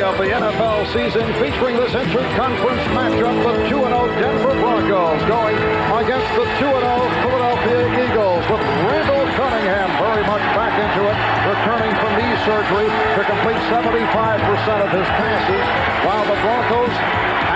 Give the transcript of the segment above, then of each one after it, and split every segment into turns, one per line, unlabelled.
of the NFL season, featuring this interconference matchup, the 2-0 Denver Broncos going against the 2-0 Philadelphia Eagles, with Randall Cunningham very much back into it, returning from knee surgery to complete 75% of his passes, while the Broncos,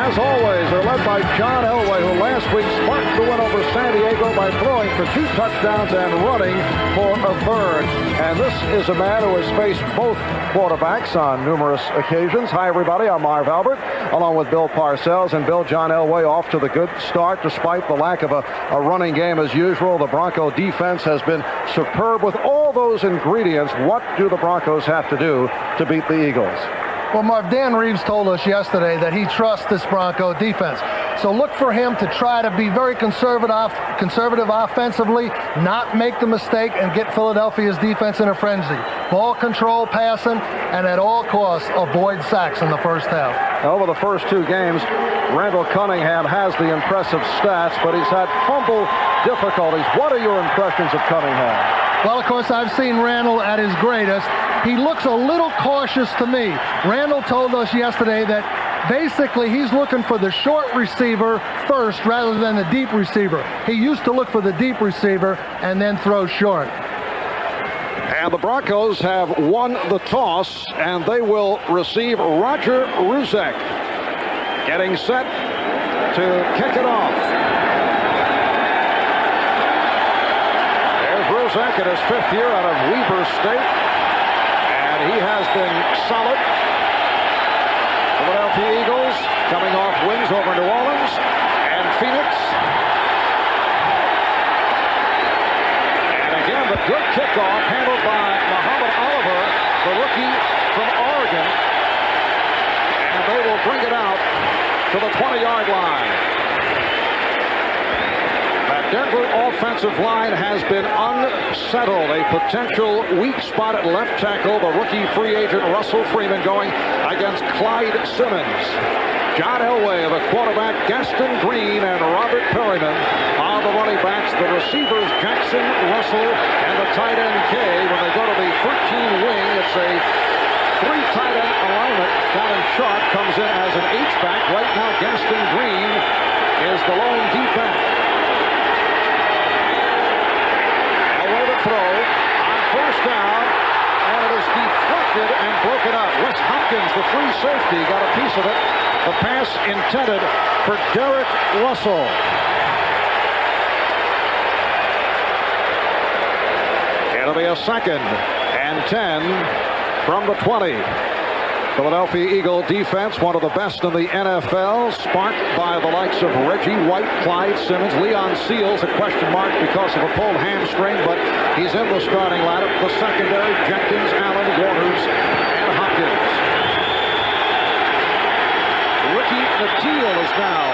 as always, are led by John Elway, who last week sparked the win over San Diego by throwing for 2 touchdowns and running for a third. And this is a man who has faced both quarterbacks on numerous occasions. Hi, everybody. I'm Marv Albert, along with Bill Parcells. And Bill, John Elway off to the good start despite the lack of a running game as usual. The Bronco defense has been superb with all those ingredients. What do the Broncos have to do to beat the Eagles?
Well, Marv, Dan Reeves told us yesterday that he trusts this Bronco defense. So look for him to try to be very conservative offensively, not make the mistake, and get Philadelphia's defense in a frenzy. Ball control, passing, and at all costs, avoid sacks in the first half.
Over the first 2 games, Randall Cunningham has the impressive stats, but he's had fumble difficulties. What are your impressions of Cunningham?
Well, of course, I've seen Randall at his greatest. He looks a little cautious to me. Randall told us yesterday that basically he's looking for the short receiver first rather than the deep receiver. He used to look for the deep receiver and then throw short.
And the Broncos have won the toss, and they will receive Roger Ruzek, getting set to kick it off. There's Ruzek in his 5th year out of Weber State, and he has been solid. Philadelphia Eagles coming off wins over New Orleans and Phoenix. And again, the good kickoff handled by Muhammad Oliver, the rookie from Oregon. And they will bring it out to the 20-yard line. That Denver offensive line has been unsettled. A potential weak spot at left tackle. The rookie free agent Russell Freeman going against Clyde Simmons. John Elway, the quarterback, Gaston Green, and Robert Perryman are the running backs. The receivers, Jackson, Russell, and the tight end Kay. When they go to the 13 wing, it's a 3 tight end alignment. Fallon Sharp comes in as an H-back. Right now, Gaston Green is the lone D-back. Elway to throw on first down, and it is deflected and broken up. Wes Hopkins, the free safety, got a piece of it. The pass intended for Derek Russell. It'll be a 2nd and 10 from the 20. Philadelphia Eagle defense, one of the best in the NFL, sparked by the likes of Reggie White, Clyde Simmons, Leon Seals, a question mark because of a pulled hamstring, but he's in the starting lineup. The secondary, Jenkins, Allen, Waters, and Hopkins. Ricky Nattiel is now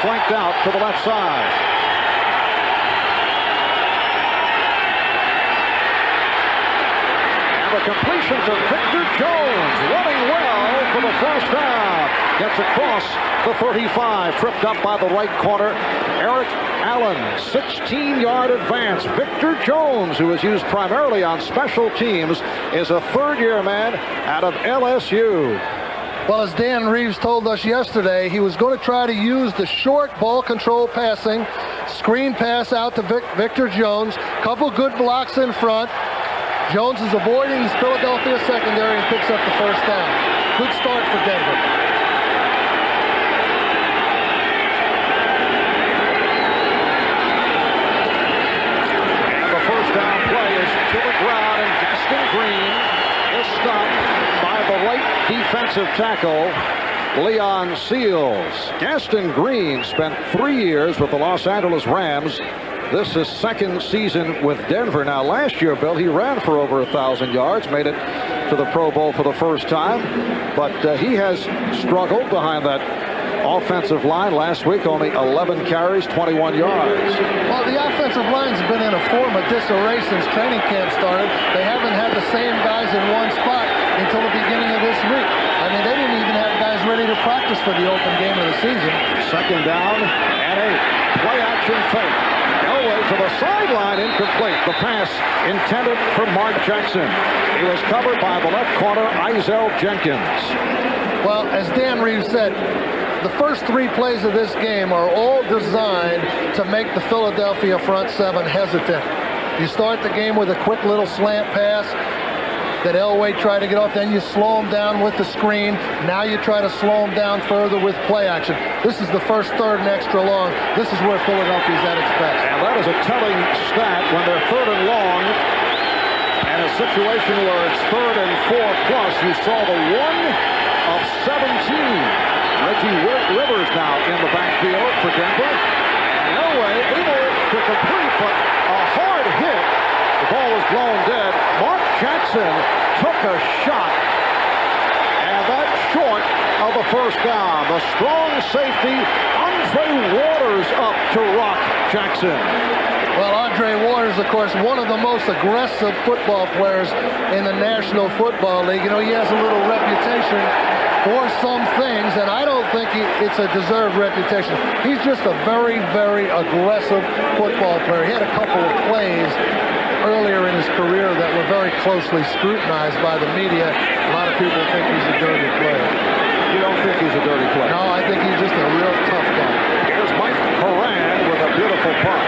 flanked out to the left side. And the completion to Victor Jones, running well for the first down. Gets across the 35, tripped up by the right corner. Eric Allen, 16-yard advance. Victor Jones, who is used primarily on special teams, is a 3rd-year man out of LSU.
Well, as Dan Reeves told us yesterday, he was going to try to use the short ball control passing, screen pass out to Victor Jones, couple good blocks in front. Jones is avoiding his Philadelphia secondary and picks up the first down. Good start for Denver.
And the first down play is to the ground, and Gaston Green is stopped by the right defensive tackle, Leon Seals. Gaston Green spent 3 years with the Los Angeles Rams. This is 2nd season with Denver. Now, last year, Bill, he ran for over 1,000 yards, made it to the Pro Bowl for the first time, but he has struggled behind that offensive line. Last week, only 11 carries, 21 yards.
Well, the offensive line's been in a form of disarray since training camp started. They haven't had the same guys in one spot until the beginning of this week. I mean, they didn't even have guys ready to practice practice for the open game of the season.
Second down and 8. Play action fake. Elway to the sideline, incomplete. The pass intended for Mark Jackson. He was covered by the left corner, Izell Jenkins.
Well, as Dan Reeves said, the first 3 plays of this game are all designed to make the Philadelphia front 7 hesitant. You start the game with a quick little slant pass that Elway tried to get off. Then you slow him down with the screen. Now you try to slow him down further with play action. This is the first third and extra long. This is where Philadelphia's at its best.
And that is a telling stat when they're third and long. And a situation where it's third and 4 plus. You saw the 1 of 17. Reggie Rivers now in the backfield for Denver. And Elway able to complete, but a hard hit. The ball was blown dead. Mark Jackson took a shot, and that's short of the first down. The strong safety, Andre Waters, up to rock Jackson.
Well, Andre Waters, of course, one of the most aggressive football players in the National Football League. You know, he has a little reputation for some things, and I don't think it's a deserved reputation. He's just a very, very aggressive football player. He had a couple of plays earlier in his career that were very closely scrutinized by the media. A lot of people think he's a dirty player.
You don't think he's a dirty player?
No, I think he's just a real tough guy.
Here's Mike Horan with a beautiful punt.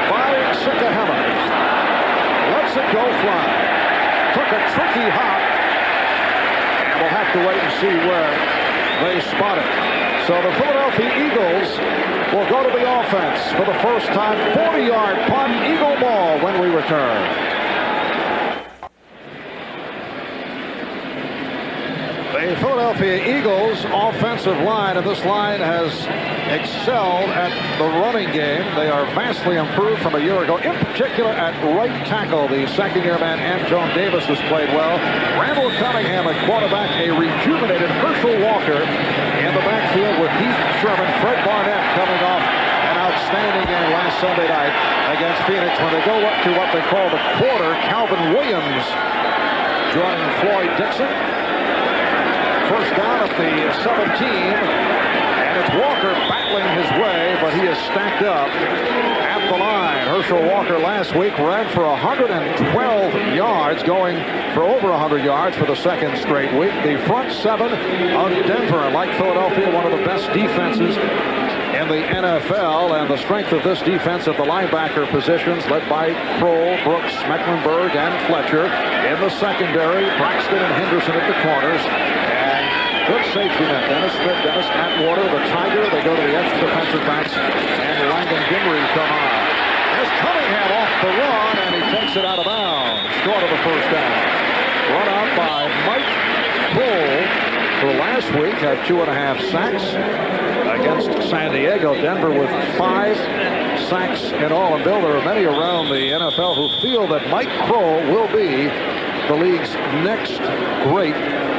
By Sikahema. Lets it go fly. Took a tricky hop. And we'll have to wait and see where they spot it. So the Philadelphia Eagles will go to the offense for the first time. 40-yard punt, Eagle ball when we return. The Philadelphia Eagles offensive line, and this line has excelled at the running game. They are vastly improved from a year ago, in particular at right tackle. The second-year man, Anton Davis, has played well. Randall Cunningham at quarterback, a rejuvenated Herschel Walker in the backfield with Heath Sherman. Fred Barnett coming off an outstanding game last Sunday night against Phoenix when they go up to what they call the quarter. Calvin Williams joining Floyd Dixon. First down at the 17, and it's Walker battling his way, but he is stacked up at the line. Herschel Walker last week ran for 112 yards, going for over 100 yards for the second straight week. The front 7 of Denver, like Philadelphia, one of the best defenses in the NFL, and the strength of this defense at the linebacker positions, led by Kroll, Brooks, Mecklenburg, and Fletcher. In the secondary, Braxton and Henderson at the corners. Good safety net. Dennis Atwater, the Tiger. They go to the extra defensive backs, and Langdon Gimri come on. There's Cunningham off the run, and he takes it out of bounds, short of the first down. Run out by Mike Kroll, who last week had 2.5 sacks against San Diego. Denver with 5 sacks in all. And Bill, there are many around the NFL who feel that Mike Kroll will be the league's next great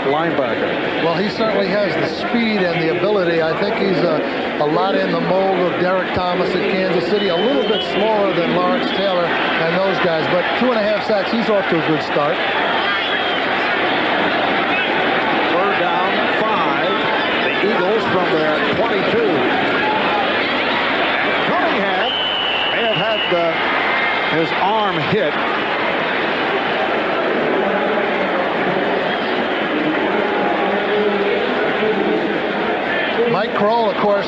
linebacker.
Well, he certainly has the speed and the ability. I think he's a lot in the mold of Derek Thomas at Kansas City. A little bit smaller than Lawrence Taylor and those guys, but 2.5 sacks. He's off to a good start.
Third down, 5. The Eagles from their 22. And Cunningham may have had his arm hit.
Mike Kroll, of course,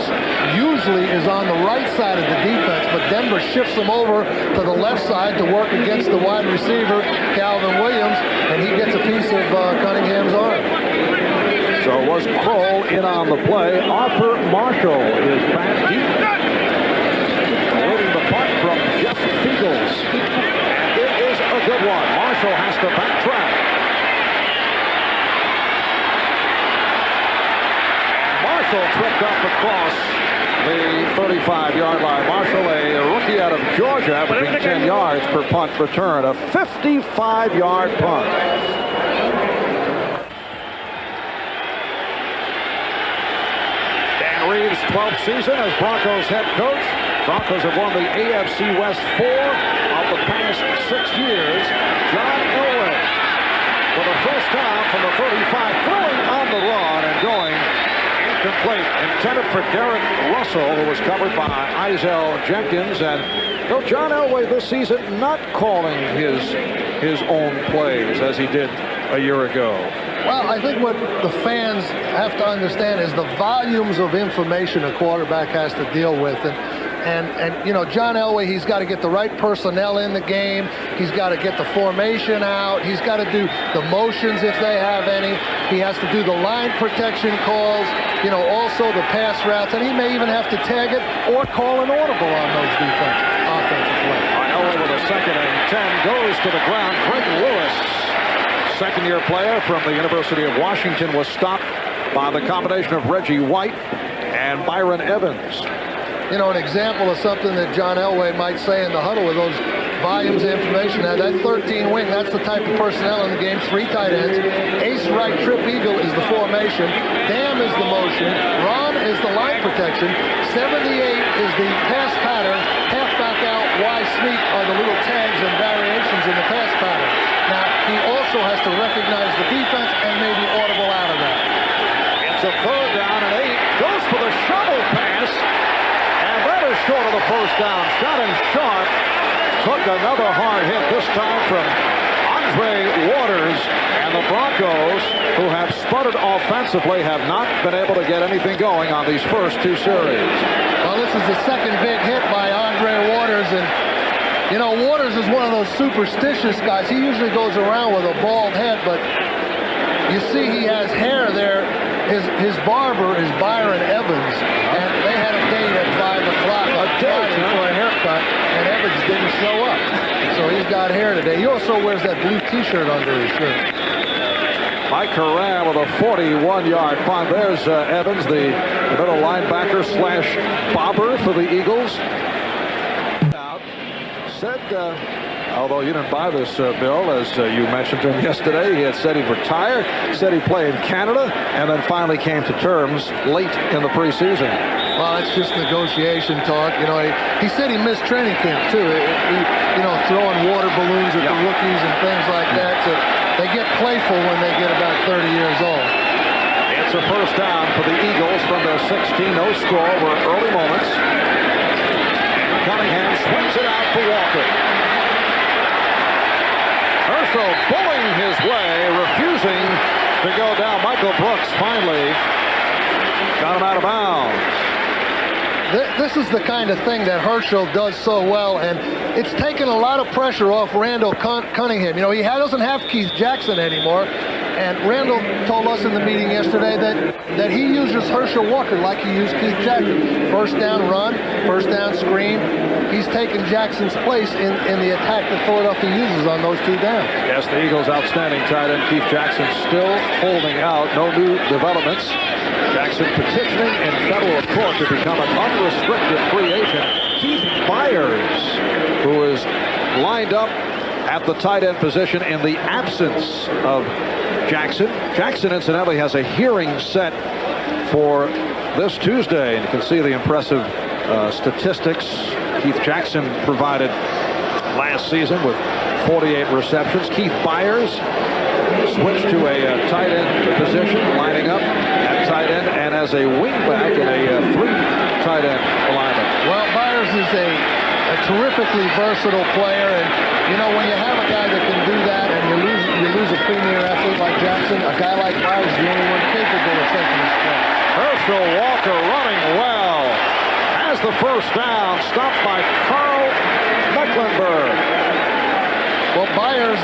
usually is on the right side of the defense, but Denver shifts him over to the left side to work against the wide receiver, Calvin Williams, and he gets a piece of Cunningham's arm.
So was Kroll in on the play. Arthur Marshall is back deep. Awaiting the punt from Jeff Fiegels. And it is a good one. Marshall has to backtrack. Tripped up across the 35-yard line. Marshall, a rookie out of Georgia, averaging 10 yards per punt return. A 55-yard punt. Dan Reeves' 12th season as Broncos head coach. Broncos have won the AFC West 4 of the past 6 years. John Elway, for the first time from the 35, throwing on the run and going intended for Derek Russell, who was covered by Izell Jenkins. And though John Elway this season not calling his own plays as he did a year ago.
Well, I think what the fans have to understand is the volumes of information a quarterback has to deal with. And you know, John Elway, he's got to get the right personnel in the game. He's got to get the formation out. He's got to do the motions if they have any. He has to do the line protection calls, you know, also the pass routes. And he may even have to tag it or call an audible on those offensive plays.
Elway with a 2nd and 10 goes to the ground. Greg Lewis, second-year player from the University of Washington, was stopped by the combination of Reggie White and Byron Evans.
You know, an example of something that John Elway might say in the huddle with those volumes of information. Now, that 13 wing, that's the type of personnel in the game. 3 tight ends. Ace right trip eagle is the formation. Dam is the motion. Ron is the line protection. 78 is the pass pattern. Half back out, Y sneak are the little tags and variations in the pass pattern. Now, he also has to recognize the defense and maybe audible out of that.
It's a 3rd down and 8. Goes for the shovel pass. Short of the first down. Shannon Sharp took another hard hit, this time from Andre Waters. And the Broncos, who have sputtered offensively, have not been able to get anything going on these first 2 series.
Well, this is the second big hit by Andre Waters. And, you know, Waters is one of those superstitious guys. He usually goes around with a bald head, but you see he has hair there. His barber is Byron Evans, and they had a date at 5 o'clock on Friday for a haircut, and Evans didn't show up. So he's got hair today. He also wears that blue T-shirt under his shirt.
Mike Horan with a 41-yard punt. There's Evans, the middle linebacker slash bobber for the Eagles. Said, although you didn't buy this, Bill, as you mentioned to him yesterday, he had said he'd retire, said he'd play in Canada, and then finally came to terms late in the preseason.
Well, it's just negotiation talk. You know, he said he missed training camp, too. You know, throwing water balloons at the rookies and things like that. So they get playful when they get about 30 years old.
It's a first down for the Eagles from their 16. No score. We're at early moments. Cunningham swings it out for Walker. Herschel bullying his way, refusing to go down. Michael Brooks finally got him out of bounds.
This is the kind of thing that Herschel does so well, and it's taken a lot of pressure off Randall Cunningham. You know, he doesn't have Keith Jackson anymore, and Randall told us in the meeting yesterday that he uses Herschel Walker like he used Keith Jackson. First down run, first down screen. He's taken Jackson's place in the attack that Philadelphia uses on those 2 downs.
Yes, the Eagles' outstanding tight end Keith Jackson still holding out. No new developments. Jackson petitioning in federal court to become an unrestricted free agent. Keith Byers, who is lined up at the tight end position in the absence of Jackson. Jackson, incidentally, has a hearing set for this Tuesday. And you can see the impressive statistics Keith Jackson provided last season with 48 receptions. Keith Byers switched to a tight end position, lining up at tight end and as a wingback in a 3 tight end alignment.
Well, Byers is a terrifically versatile player, and you know, when you have a guy that can do that and you lose a premier athlete like Jackson, a guy like Byers is the only one capable of taking his place.
Herschel Walker running well. Has the first down, stopped by Carl Mecklenburg.
Well, Byers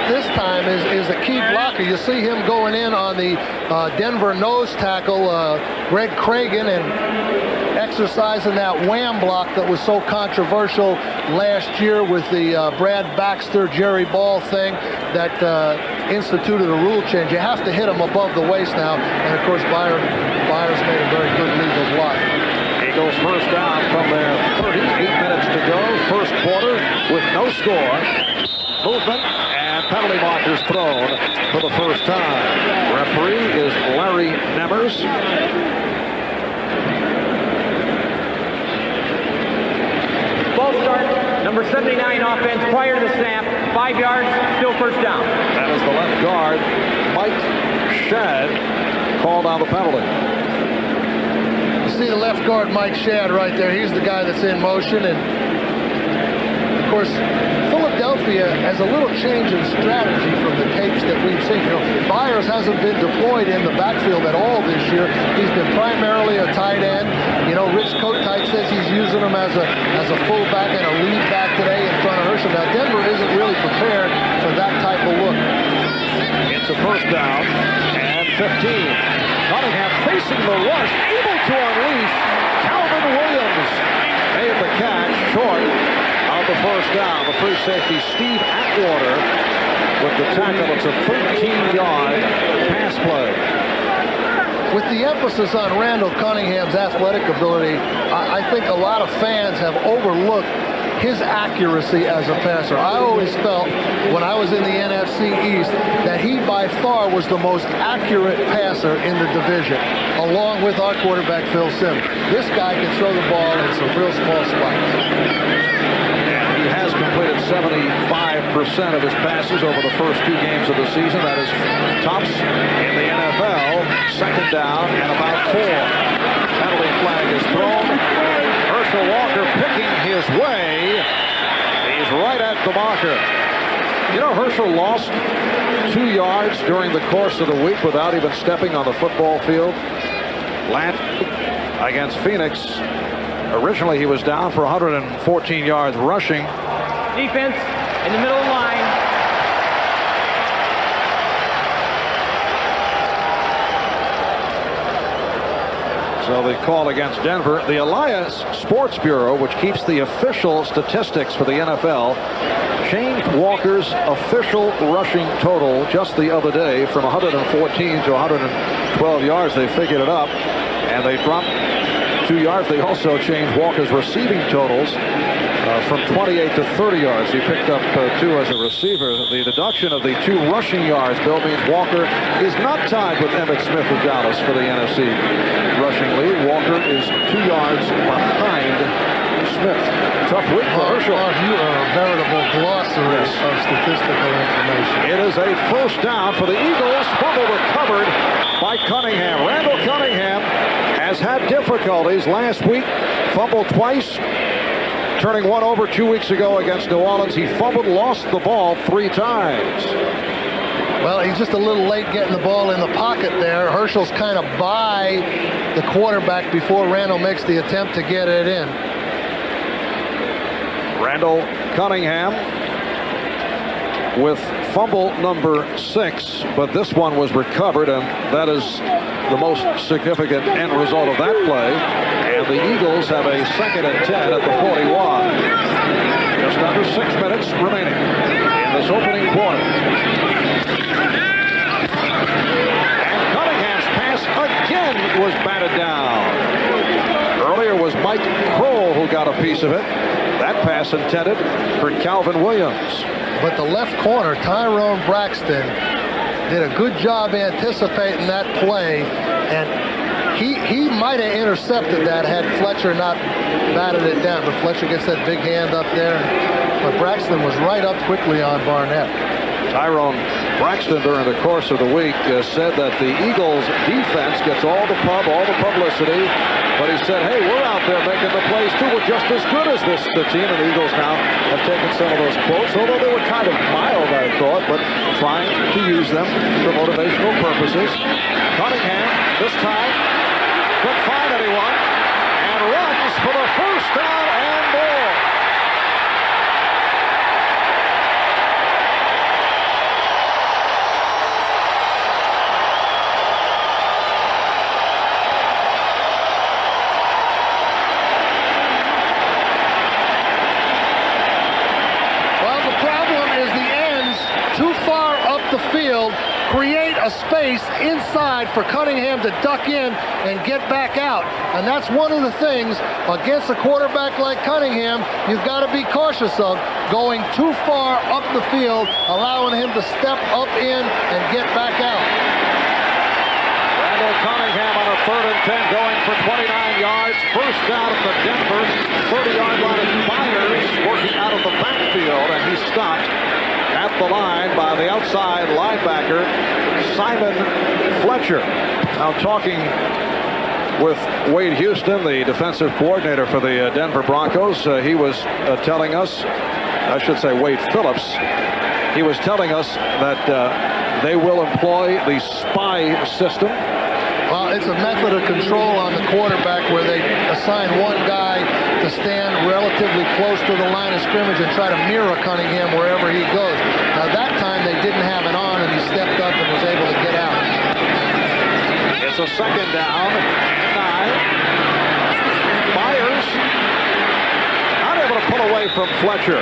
this time is a key blocker. You see him going in on the Denver nose tackle, Greg Cragen, and exercising that wham block that was so controversial last year with the Brad Baxter, Jerry Ball thing that instituted a rule change. You have to hit him above the waist now, and of course Byers made a very good legal block.
Eagles first down from their 30, 8 minutes to go. First quarter with no score. Movement and penalty markers thrown for the first time. Referee is Larry Nemmers.
Ball start, number 79 offense prior to the snap, 5 yards, still first down.
That is the left guard, Mike Shad, called on the penalty.
see the left guard Mike Shad right there. He's the guy that's in motion. And, of course, Philadelphia has a little change in strategy from the tapes that we've seen. You know, Byers hasn't been deployed in the backfield at all this year. He's been primarily a tight end. You know, Rich Kotite says he's using him as a fullback and a lead back today in front of Herschel. Now, Denver isn't really prepared for that type of look.
It's a first down and 15. Cunningham facing the rush, able to unleash. Calvin Williams made the catch short of the first down. The free safety Steve Atwater with the tackle. It's a 13-yard pass play.
With the emphasis on Randall Cunningham's athletic ability, I think a lot of fans have overlooked his accuracy as a passer. I always felt when I was in the NFC East that he by far was the most accurate passer in the division, along with our quarterback Phil Simms. This guy can throw the ball in some real small spots.
He has completed 75% of his passes over the first 2 games of the season. That is tops in the NFL. Second down and about 4. Penalty flag is thrown. Herschel Walker picking his way. He's right at the marker. You know, Herschel lost 2 yards during the course of the week without even stepping on the football field. Last against Phoenix. Originally, he was down for 114 yards rushing.
Defense in the middle of the line.
So the call against Denver. The Elias Sports Bureau, which keeps the official statistics for the NFL, changed Walker's official rushing total just the other day from 114 to 112 yards. They figured it up, and they dropped 2 yards. They also changed Walker's receiving totals from 28 to 30 yards. He picked up 2 as a receiver. The deduction of the 2 rushing yards, Bill, means Walker is not tied with Emmitt Smith of Dallas for the NFC rushing lead. Walker is 2 yards behind Smith. Tough week for Herschel.
You are a veritable glossary of statistical information.
It is a first down for the Eagles. Fumble recovered by Cunningham. Randall Cunningham has had difficulties last week. Fumbled twice, turning one over 2 weeks ago against New Orleans. He fumbled, lost the ball 3 times.
Well, he's just a little late getting the ball in the pocket there. Herschel's kind of by the quarterback before Randall makes the attempt to get it in.
Randall Cunningham with fumble number 6, but this one was recovered, and that is the most significant end result of that play. And the Eagles have a 2nd and 10 at the 41. Just under 6 minutes remaining in this opening quarter. And Cunningham's pass again was batted down. Earlier was Mike Kroll who got a piece of it. That pass intended for Calvin Williams.
But the left corner, Tyrone Braxton, did a good job anticipating that play, and he might have intercepted that had Fletcher not batted it down. But Fletcher gets that big hand up there, but Braxton was right up quickly on Barnett.
Tyrone Braxton during the course of the week said that the Eagles defense gets all the publicity, but he said, hey, we're out there making the plays too. We're just as good as the team. And the Eagles now have taken some of those quotes, although they were kind of mild, I thought, but trying to use them for motivational purposes. Cunningham this time couldn't find anyone and runs for the first down and more.
Field, create a space inside for Cunningham to duck in and get back out. And that's one of the things against a quarterback like Cunningham you've got to be cautious of, going too far up the field, allowing him to step up in and get back out.
Randall Cunningham on a 3rd and 10 going for 29 yards. First down at the Denver 30-yard line. And Byers working out of the backfield, and he stopped at the line by the outside linebacker, Simon Fletcher. Now talking with Wade Houston, the defensive coordinator for the Denver Broncos. He was telling us, I should say Wade Phillips, he was telling us that they will employ the spy system.
Well, it's a method of control on the quarterback where they assign one guy to stand relatively close to the line of scrimmage and try to mirror Cunningham wherever he goes. Now, that time they didn't have it on, and he stepped up and was able to get out.
It's a second down and 9. Myers not able to pull away from Fletcher.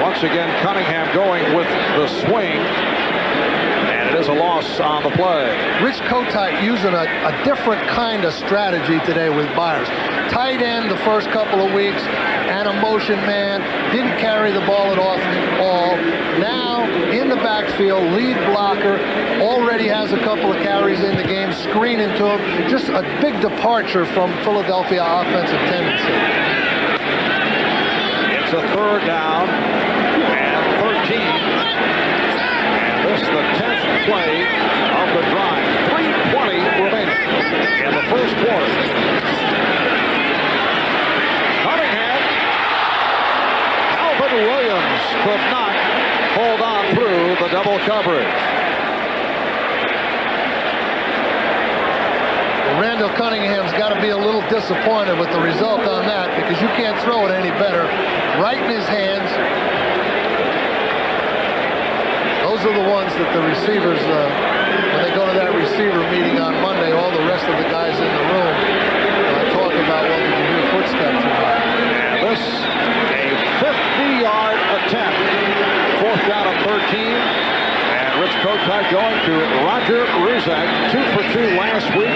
Once again, Cunningham going with the swing. And it is a loss on the play.
Rich Kotite using a different kind of strategy today with Myers. Tight end the first couple of weeks and a motion man. Didn't carry the ball at all. Now in the backfield, lead blocker. Already has a couple of carries in the game. Screening to him. Just a big departure from Philadelphia offensive tendency.
It's a third down and 13. And this is the 10th play of the drive. 3:20 remaining in the first quarter. Cunningham. Calvin Williams could not hold on through the double coverage.
Randall Cunningham's got to be a little disappointed with the result on that, because you can't throw it any better. Right in his hands. Those are the ones that the receivers, when they go to that receiver meeting on Monday, all the rest of the guys in the room talk about, well, did you hear footsteps or not?
And this, a 50-yard attempt. Fourth down and 13. And Rich Kotite going to Roger Ruzak, 2 for 2 last week.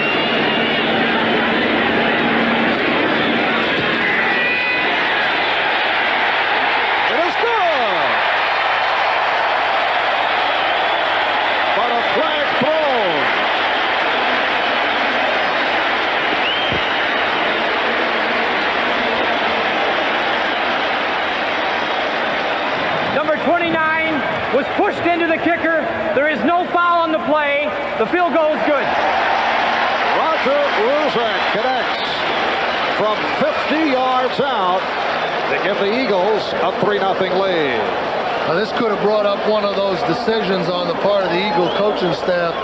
Was pushed into the kicker. There is no foul on the play. The field goal is good.
Roger Ruzak connects from 50 yards out to give the Eagles a 3-0 lead.
Now, this could have brought up one of those decisions on the part of the Eagle coaching staff,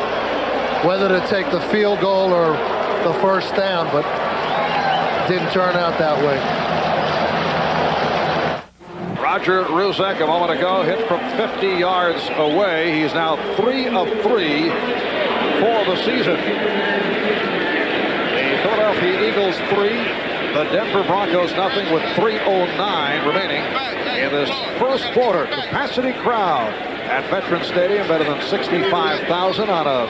whether to take the field goal or the first down, but it didn't turn out that way.
Roger Ruzak a moment ago hit from 50 yards away. He's now 3 of 3 for the season. The Philadelphia Eagles 3, the Denver Broncos nothing, with 3:09 remaining in this first quarter. Capacity crowd at Veterans Stadium, better than 65,000 on a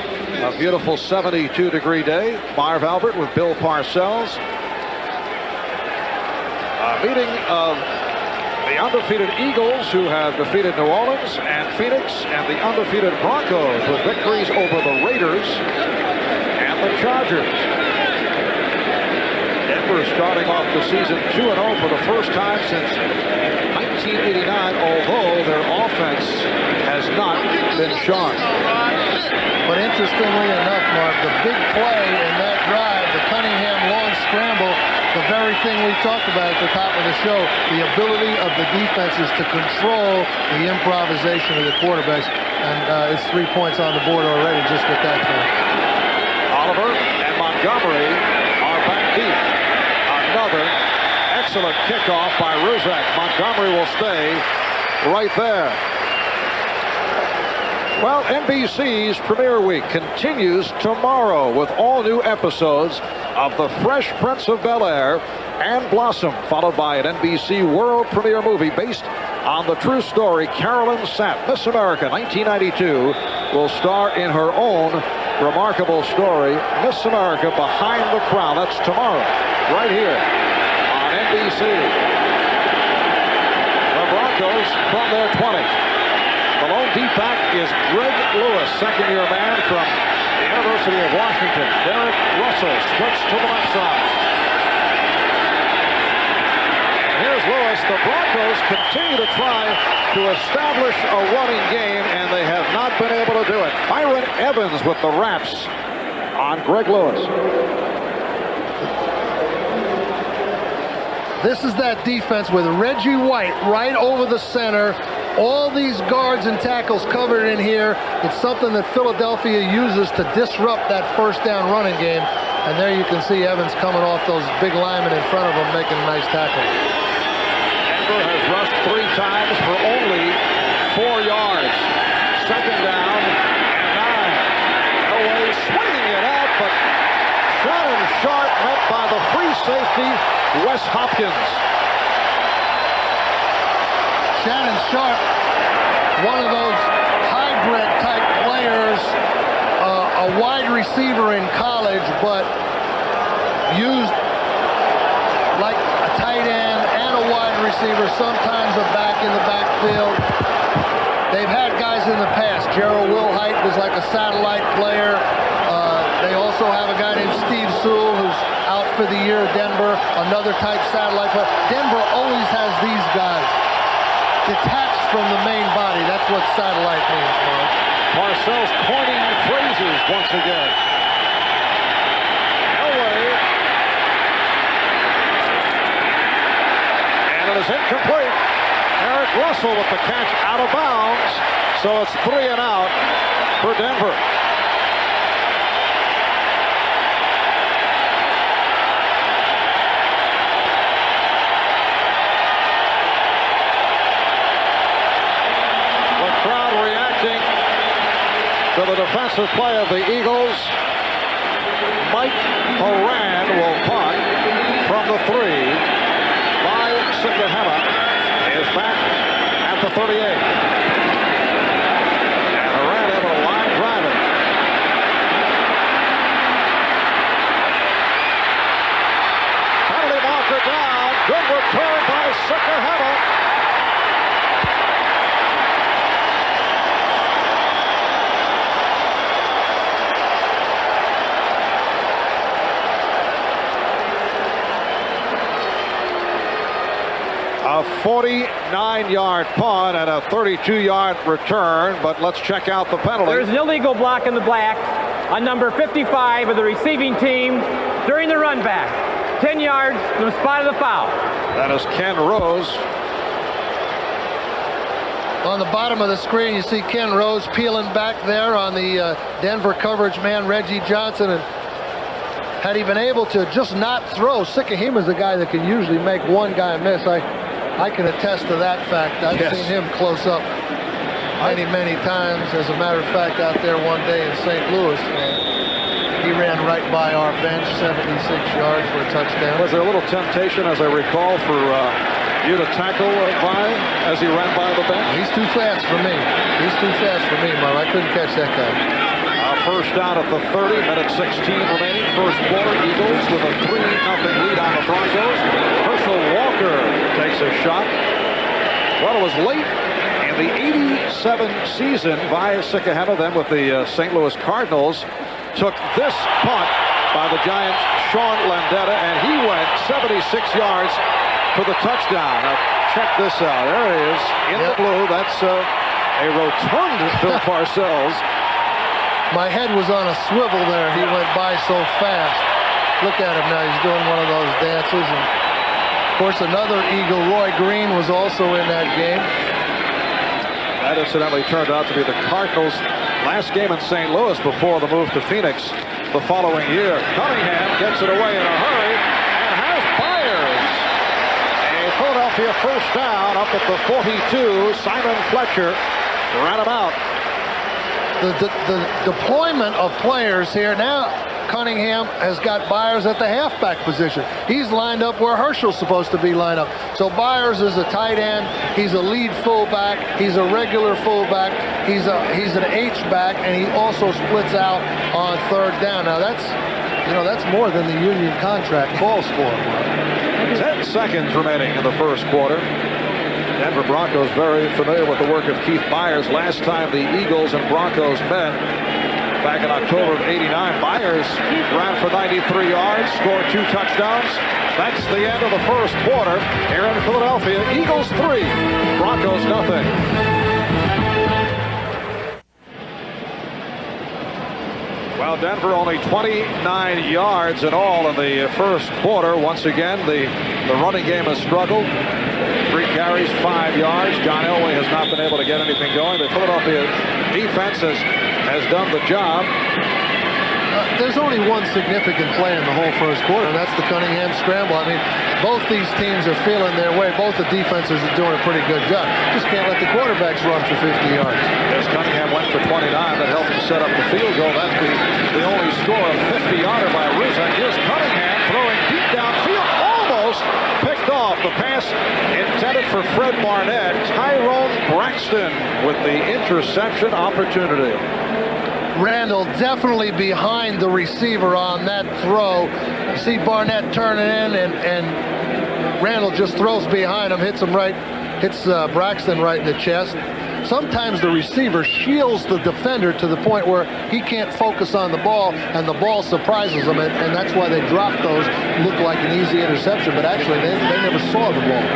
beautiful 72-degree day. Marv Albert with Bill Parcells. A meeting of the undefeated Eagles, who have defeated New Orleans and Phoenix, and the undefeated Broncos with victories over the Raiders and the Chargers. Denver starting off the season 2-0 for the first time since 1989, although their offense has not been sharp.
But interestingly enough, Mark, the big play in that drive, the Cunningham long scramble, the very thing we talked about at the top of the show, the ability of the defenses to control the improvisation of the quarterbacks. And it's 3 points on the board already just with that thing.
Oliver and Montgomery are back deep. Another excellent kickoff by Ruzak. Montgomery will stay right there. Well, NBC's Premiere Week continues tomorrow with all new episodes of The Fresh Prince of Bel-Air and Blossom, followed by an NBC world premiere movie based on the true story. Carolyn Sapp, Miss America 1992, will star in her own remarkable story, Miss America Behind the Crown. That's tomorrow, right here on NBC. The Broncos from their 20. The lone D-back is Greg Lewis, second-year man from the University of Washington. Derek Russell splits to the left side. And here's Lewis. The Broncos continue to try to establish a running game, and they have not been able to do it. Byron Evans with the wraps on Greg Lewis.
This is that defense with Reggie White right over the center. All these guards and tackles covered in here. It's something that Philadelphia uses to disrupt that first down running game. And there you can see Evans coming off those big linemen in front of him making a nice tackle.
Denver has rushed 3 times for only 4 yards. Second down and 9. Elway swinging it out, but Shannon Sharp met by the free safety, Wes Hopkins.
Shannon Sharp, one of those hybrid type players, a wide receiver in college, but used like a tight end and a wide receiver, sometimes a back in the backfield. They've had guys in the past. Gerald Wilhite was like a satellite player. They also have a guy named Steve Sewell who's out for the year at Denver, another type satellite player. Denver always has these guys detached from the main body. That's what satellite means, Mark.
Parcells coining phrases once again. Elway. And it is incomplete. Eric Russell with the catch out of bounds. So it's 3 and out for Denver. To the defensive play of the Eagles. Mike Moran will punt from the 3. By Sikahema is back at the 38. And Moran able to line drive it. Penalty marker down. Good return by Sikahema. A 49-yard punt and a 32-yard return, but let's check out the penalty.
There's an illegal block in the black on number 55 of the receiving team during the run back. 10 yards from the spot of the foul.
That is Ken Rose.
On the bottom of the screen, you see Ken Rose peeling back there on the Denver coverage man, Reggie Johnson. And had he been able to just not throw, Sikahema's a guy that can usually make one guy miss. I can attest to that fact. I've seen him close up many times. As a matter of fact, out there one day in St. Louis, he ran right by our bench, 76 yards for a touchdown.
Was there a little temptation, as I recall, for you to tackle by as he ran by the bench?
He's too fast for me. He's too fast for me, Mark. I couldn't catch that guy.
First down at the 30, minute 16 remaining. First quarter, Eagles with a 3-0 lead on the Broncos. Herschel Walker takes a shot. Well, it was late in the 87 season. Vi Sikahema, then with the St. Louis Cardinals, took this punt by the Giants' Sean Landeta, and he went 76 yards for the touchdown. Now, check this out. There he is in the blue. That's a rotund Bill Parcells.
My head was on a swivel there. He went by so fast. Look at him now. He's doing one of those dances. And of course, another Eagle, Roy Green, was also in that game.
That incidentally turned out to be the Cardinals' last game in St. Louis before the move to Phoenix the following year. Cunningham gets it away in a hurry and has Byers. A Philadelphia first down up at the 42. Simon Fletcher ran him out.
The deployment of players here now. Cunningham has got Byers at the halfback position. He's lined up where Herschel's supposed to be lined up. So Byers is a tight end. He's a lead fullback. He's a regular fullback. He's an H-back, and he also splits out on third down. Now that's more than the union contract calls for.
10 seconds remaining in the first quarter. Denver Broncos very familiar with the work of Keith Byers. Last time the Eagles and Broncos met back in October of '89, Byers ran for 93 yards, scored 2 touchdowns. That's the end of the first quarter here in Philadelphia. Eagles 3, Broncos nothing. Well, Denver only 29 yards in all in the first quarter. Once again, the running game has struggled. 3 carries, 5 yards. John Elway has not been able to get anything going. The Philadelphia defense has done the job.
There's only one significant play in the whole first quarter, and that's the Cunningham scramble. I mean, both these teams are feeling their way. Both the defenses are doing a pretty good job. Just can't let the quarterbacks run for 50 yards.
As Cunningham went for 29, that helped to set up the field goal. That's the only score, a 50-yarder by Ruzak. Here's Cunningham throwing deep downfield, almost picked off. The pass intended for Fred Barnett. Tyrone Braxton with the interception opportunity.
Randall definitely behind the receiver on that throw. You see Barnett turning in, and Randall just throws behind him, hits Braxton right in the chest. Sometimes the receiver shields the defender to the point where he can't focus on the ball, and the ball surprises him, and that's why they dropped those. Looked like an easy interception, but actually they never saw the ball.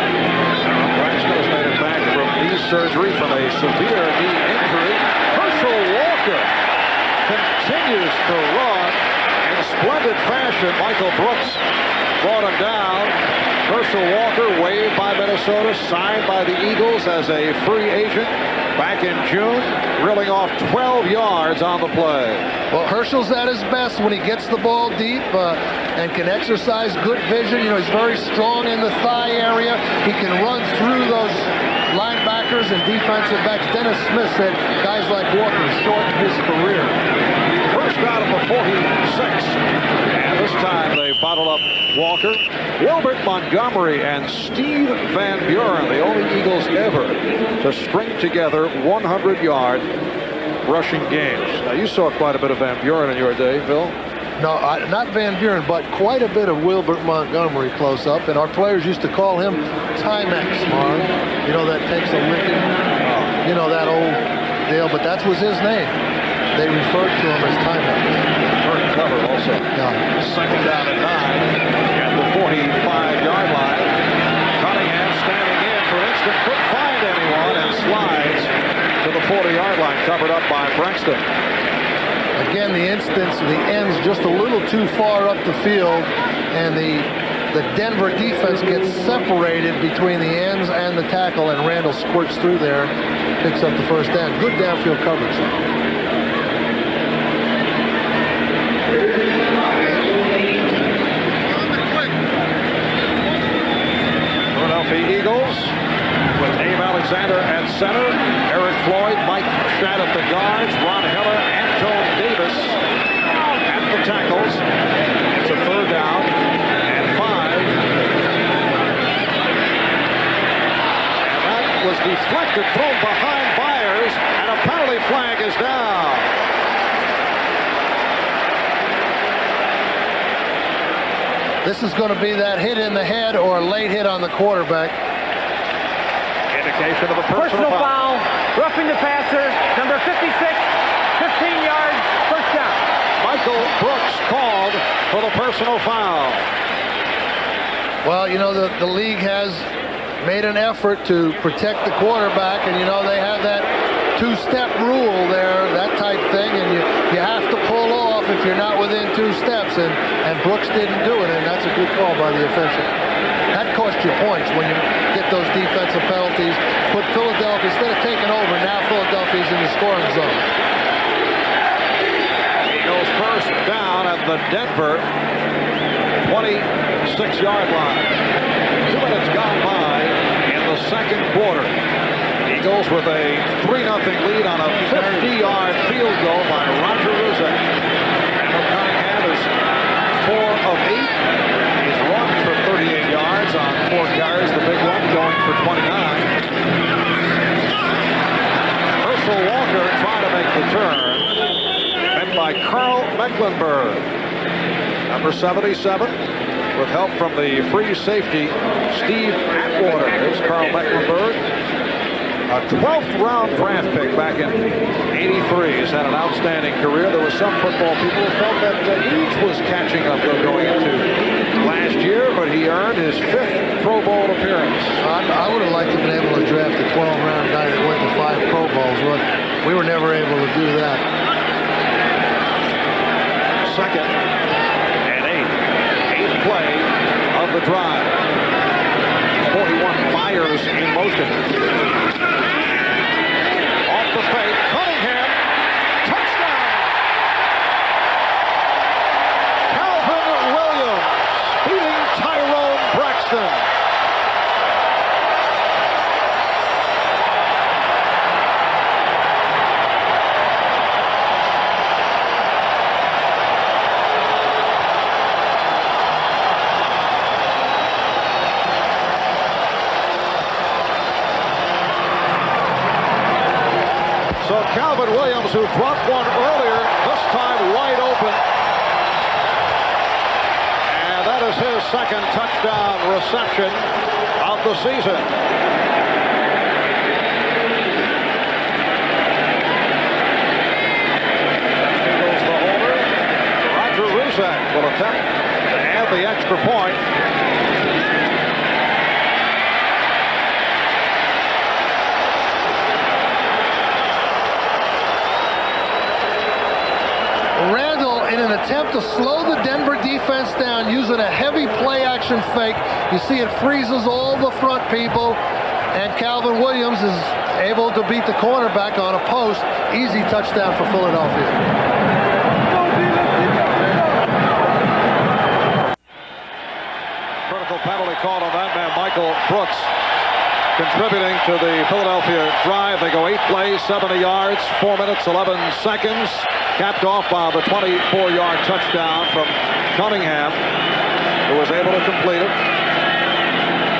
Braxton has made it back from knee surgery from a severe knee injury. Herschel Walker continues to run in splendid fashion. Michael Brooks brought him down. Herschel Walker waived by Minnesota, signed by the Eagles as a free agent back in June, reeling off 12 yards on the play.
Well, Herschel's at his best when he gets the ball deep and can exercise good vision. You know, he's very strong in the thigh area. He can run through those linebackers and defensive backs. Dennis Smith said guys like Walker shorten his career.
First out of the 46. And this time they bottle up Walker. Wilbert Montgomery and Steve Van Buren, the only Eagles ever to string together 100-yard rushing games. Now, you saw quite a bit of Van Buren in your day, Phil.
No, not Van Buren, but quite a bit of Wilbert Montgomery close up. And our players used to call him Timex, Marv. You know, that takes a licking. You know, that old deal, but that was his name. They referred to him as Timex.
Hurt cover also.
Yeah.
Second down and 9 at the 45-yard line. Cunningham standing in for instant, couldn't find anyone, and slides to the 40-yard line, covered up by Braxton.
Again, the instance, the ends just a little too far up the field, and the Denver defense gets separated between the ends and the tackle, and Randall squirts through there, picks up the first down. Good downfield coverage.
Philadelphia Eagles with Abe Alexander at center, Eric Floyd, Mike Shadd at the guards, Ron Heller, Antone Davis at the tackles. It's a third down and 5. And that was deflected, thrown behind Byers, and a penalty flag is down.
This is going to be that hit in the head or a late hit on the quarterback.
Indication of a personal
foul. Roughing the passer, number 56, 15 yards, first down.
Michael Brooks called for the personal foul.
Well, you know, the league has made an effort to protect the quarterback, and you know they have that two-step rule there, that type thing, and you have to pull off if you're not within 2 steps, and Brooks didn't do it, and that's a good call by the official. That cost you points when you get those defensive penalties. Put Philadelphia, instead of taking over, now Philadelphia's in the scoring zone.
He goes first down at the Denver 26-yard line. 2 minutes gone by in the second quarter. Eagles with a 3-0 lead on a 50-yard field goal by Roger Ruzek. Randall Cunningham is 4 of 8. He's run for 38 yards on 4 carries. The big one going for 29. Herschel Walker trying to make the turn. Met by Carl Mecklenburg. Number 77. With help from the free safety, Steve Atwater. Here's Carl Mecklenburg. A 12th round draft pick back in '83. He's had an outstanding career. There were some football people who felt that age was catching up going into last year, but he earned his 5th Pro Bowl appearance.
I would have liked to have been able to draft a 12-round guy that went to 5 Pro Bowls, but we were never able to do that.
2nd and 8th play of the drive. 41 fires in motion. Off the fake, Cunningham, touchdown! Calvin Williams beating Tyrone Braxton. So Calvin Williams, who dropped one earlier, this time wide open. And that is his 2nd touchdown reception of the season. Eagles the holder. Roger Ruzak will attempt to add the extra point.
Randall, in an attempt to slow the Denver defense down using a heavy play-action fake, you see it freezes all the front people, and Calvin Williams is able to beat the cornerback on a post. Easy touchdown for Philadelphia.
Critical penalty called on that man, Michael Brooks, contributing to the Philadelphia drive. They go 8 plays, 70 yards, 4 minutes, 11 seconds. Capped off by the 24-yard touchdown from Cunningham, who was able to complete it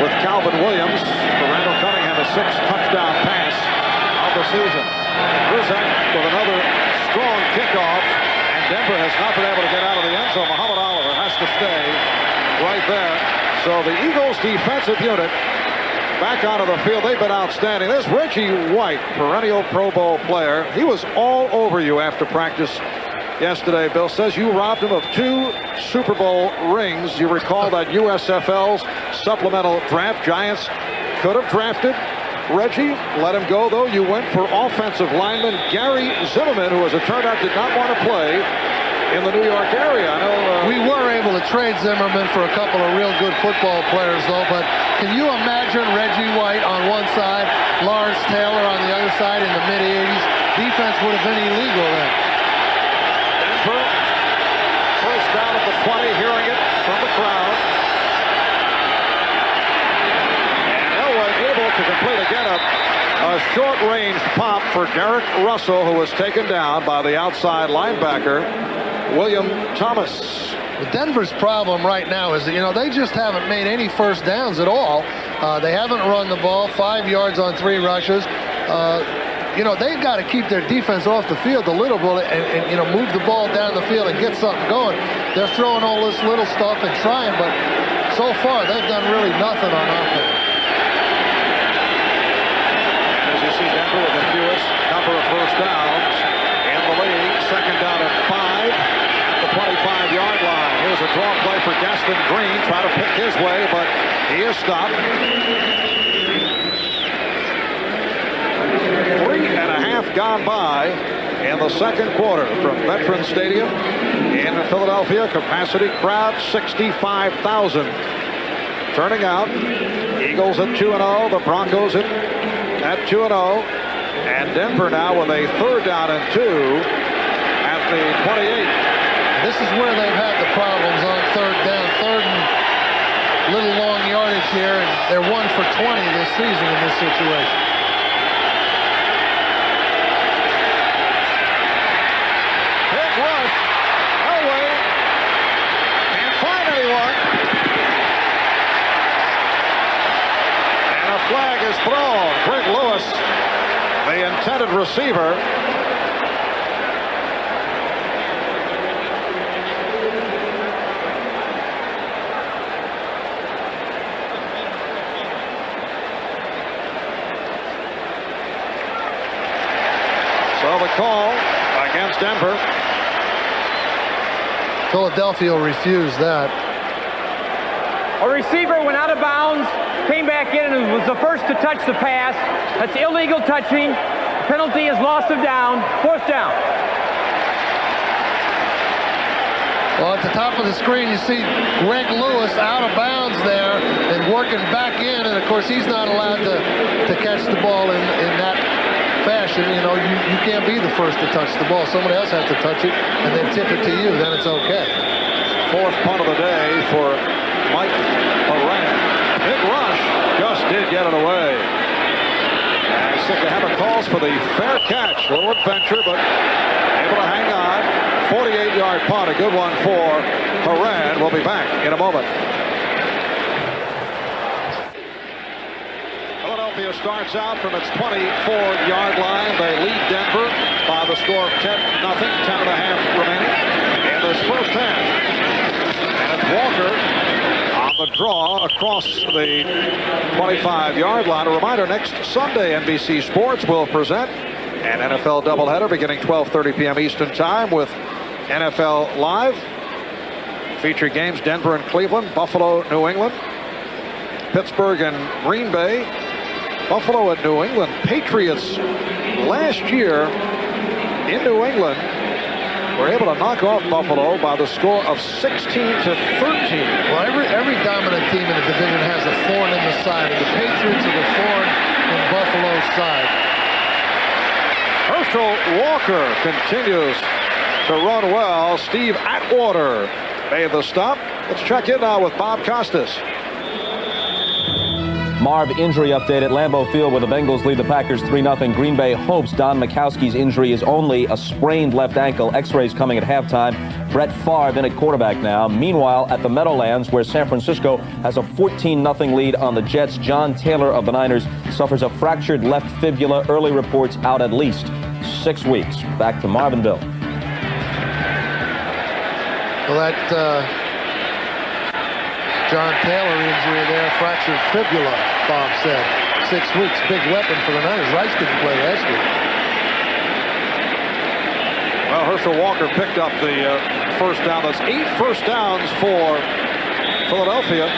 with Calvin Williams. For Randall Cunningham, a 6th touchdown pass of the season. Ruzak with another strong kickoff, and Denver has not been able to get out of the end zone. Muhammad Oliver has to stay right there. So the Eagles defensive unit back onto the field. They've been outstanding. There's Reggie White, perennial Pro Bowl player. He was all over you after practice yesterday. Bill says you robbed him of 2 Super Bowl rings. You recall that USFL's supplemental draft. Giants could have drafted Reggie. Let him go, though. You went for offensive lineman Gary Zimmerman, who, as it turned out, did not want to play in the New York area. I know
we were able to trade Zimmerman for a couple of real good football players, though, but can you imagine Reggie White on one side, Lawrence Taylor on the other side in the mid-'80s? Defense would have been illegal then.
Denver, first down at the 20, hearing it from the crowd. And Elway able to complete again a short-range pop for Derek Russell, who was taken down by the outside linebacker, William Thomas.
Well, Denver's problem right now is that, they just haven't made any first downs at all. They haven't run the ball, 5 yards on 3 rushes. They've got to keep their defense off the field a little bit and move the ball down the field and get something going. They're throwing all this little stuff and trying, but so far they've done really nothing on offense.
As you see, Denver with the fewest number of first downs in the league. 2nd down at 5 at the 25-yard line. Here's a draw play for Gaston Green, trying to pick his way, but he is stopped. 3.5 gone by in the 2nd quarter from Veterans Stadium in Philadelphia. Capacity crowd 65,000 turning out. Eagles at 2-0, the Broncos at 2-0, and Denver now with a 3rd down and 2 at the 28.
This is where they've had the problems on 3rd down, 3rd and little long yardage here, and they're 1 for 20 this season in this situation.
Big rush. Elway can't find anyone. And a flag is thrown. Greg Lewis, the intended receiver. So the call against Denver.
Philadelphia will refuse that.
A receiver went out of bounds, came back in, and was the first to touch the pass. That's illegal touching. The penalty is loss of down. 4th down.
Well, at the top of the screen, you see Greg Lewis out of bounds there and working back in. And, of course, he's not allowed to catch the ball in that fashion. You know, you can't be the first to touch the ball. Somebody else has to touch it and then tip it to you. Then it's okay.
Fourth punt of the day for Mike Moran. Big rush. Just did get it away. And Sikahema calls for the fair catch. Little adventure, but able to hang on. 48-yard punt, a good one for Moran. We'll be back in a moment. Philadelphia starts out from its 24-yard line. They lead Denver by the score of 10-0, 10.5 remaining in this first half. And it's Walker on the draw across the 25-yard line. A reminder, next Sunday, NBC Sports will present an NFL doubleheader beginning 12:30 p.m. Eastern Time with NFL Live. Feature games Denver and Cleveland, Buffalo, New England, Pittsburgh and Green Bay, Buffalo and New England. Patriots last year in New England were able to knock off Buffalo by the score of 16-13.
Well, every dominant team in the division has a thorn in the side, and the Patriots are the thorn in Buffalo's side.
Herschel Walker continues to run well. Steve Atwater made the stop. Let's check in now with Bob Costas.
Marv, injury update at Lambeau Field where the Bengals lead the Packers 3-0. Green Bay hopes Don Majkowski's injury is only a sprained left ankle. X-rays coming at halftime. Brett Favre in at quarterback now. Meanwhile, at the Meadowlands, where San Francisco has a 14-0 lead on the Jets, John Taylor of the Niners suffers a fractured left fibula. Early reports out at least 6 weeks. Back to Marv and Bill.
Well, that John Taylor injury there, fractured fibula, Bob said. 6 weeks, big weapon for the Niners. Rice didn't play last week.
Well, Herschel Walker picked up the first down. That's 8 first downs for Philadelphia.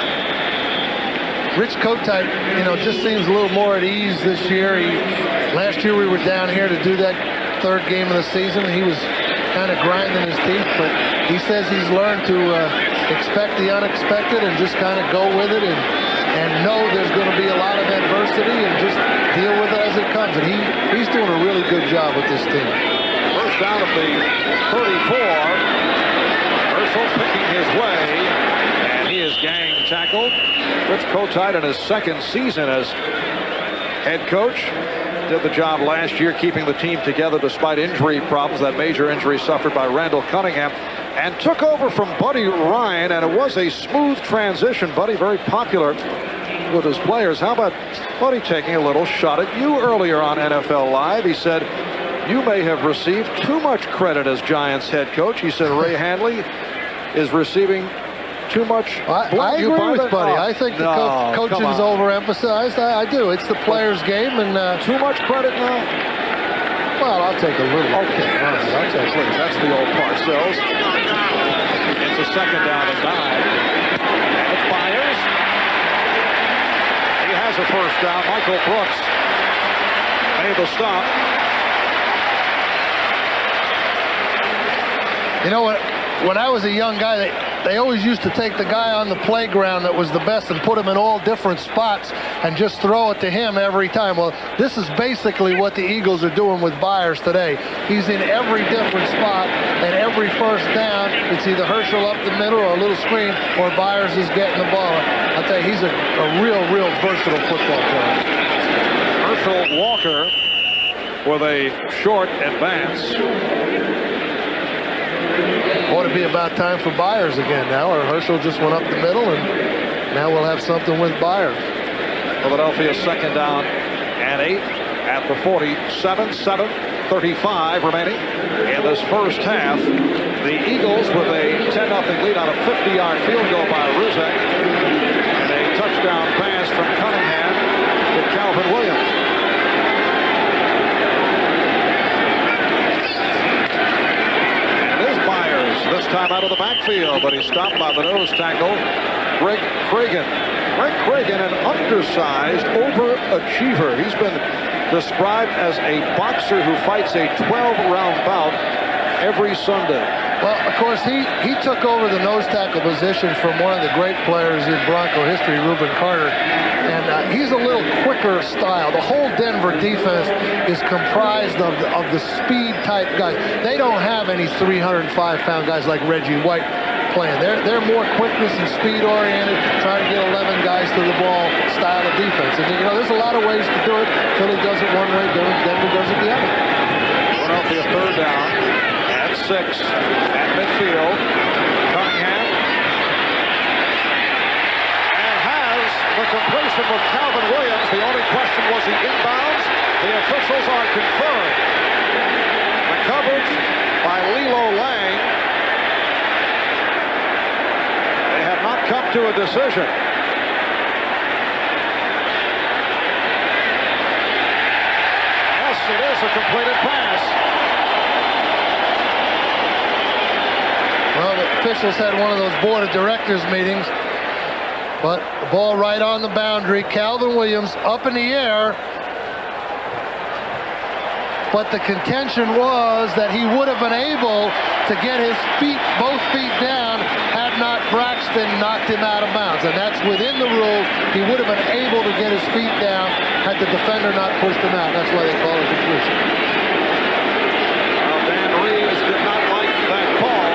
Rich Kotite, just seems a little more at ease this year. Last year we were down here to do that third game of the season. He was kind of grinding his teeth, but he says he's learned to expect the unexpected and just kind of go with it and know there's going to be a lot of adversity and just deal with it as it comes. And he's doing a really good job with this team.
First down at the 34. Herschel picking his way, and he is gang tackled. Rich Kotite in his second season as head coach. Did the job last year keeping the team together despite injury problems, that major injury suffered by Randall Cunningham, and took over from Buddy Ryan, and it was a smooth transition. Buddy very popular with his players. How about Buddy taking a little shot at you earlier on NFL Live? He said, you may have received too much credit as Giants head coach. He said Ray Handley is receiving too much.
I agree with Buddy. I think the coaching is overemphasized. I do. It's the player's game, and
too much credit now.
Well, I'll take a little.
Okay, I'll take please. That's the old Parcells. It's a second down and 9. And it's Byers. He has a first down. Michael Brooks made the stop.
You know what? When I was a young guy, they always used to take the guy on the playground that was the best and put him in all different spots and just throw it to him every time. Well, this is basically what the Eagles are doing with Byers today. He's in every different spot, and every first down, it's either Herschel up the middle or a little screen, or Byers is getting the ball. I'll tell you, he's a real versatile football player.
Herschel Walker with a short advance.
Ought to be about time for Byers again now, or Herschel just went up the middle, and now we'll have something with Byers.
Philadelphia second down and 8 at the 47, 7:35 remaining in this first half. The Eagles with a 10-0 lead on a 50-yard field goal by Rizek, and a touchdown pass from Cunningham to Calvin Williams. This time out of the backfield, but he's stopped by the nose tackle, Greg Cragen. Greg Cragen, an undersized overachiever. He's been described as a boxer who fights a 12-round bout every Sunday.
Well, of course, he took over the nose tackle position from one of the great players in Bronco history, Reuben Carter. And he's a little quicker style. The whole Denver defense is comprised of the speed-type guys. They don't have any 305-pound guys like Reggie White playing. They're more quickness and speed-oriented, trying to get 11 guys to the ball style of defense. And, you know, there's a lot of ways to do it. Philly does it one way, Denver does it the other.
Philadelphia third down at 6 at midfield. Cunningham. And has the completion with Calvin Williams. The only question was he inbounds. The officials are confirmed. The coverage by Lilo Lang. They have not come to a decision. Yes, it is a completed pass.
Well, the officials had one of those board of directors meetings, but the ball right on the boundary. Calvin Williams up in the air, but the contention was that he would have been able to get his feet, both feet down, had not Braxton knocked him out of bounds. And that's within the rules. He would have been able to get his feet down had the defender not pushed him out. That's why they call it completion.
Well, Dan Reeves did not like that call.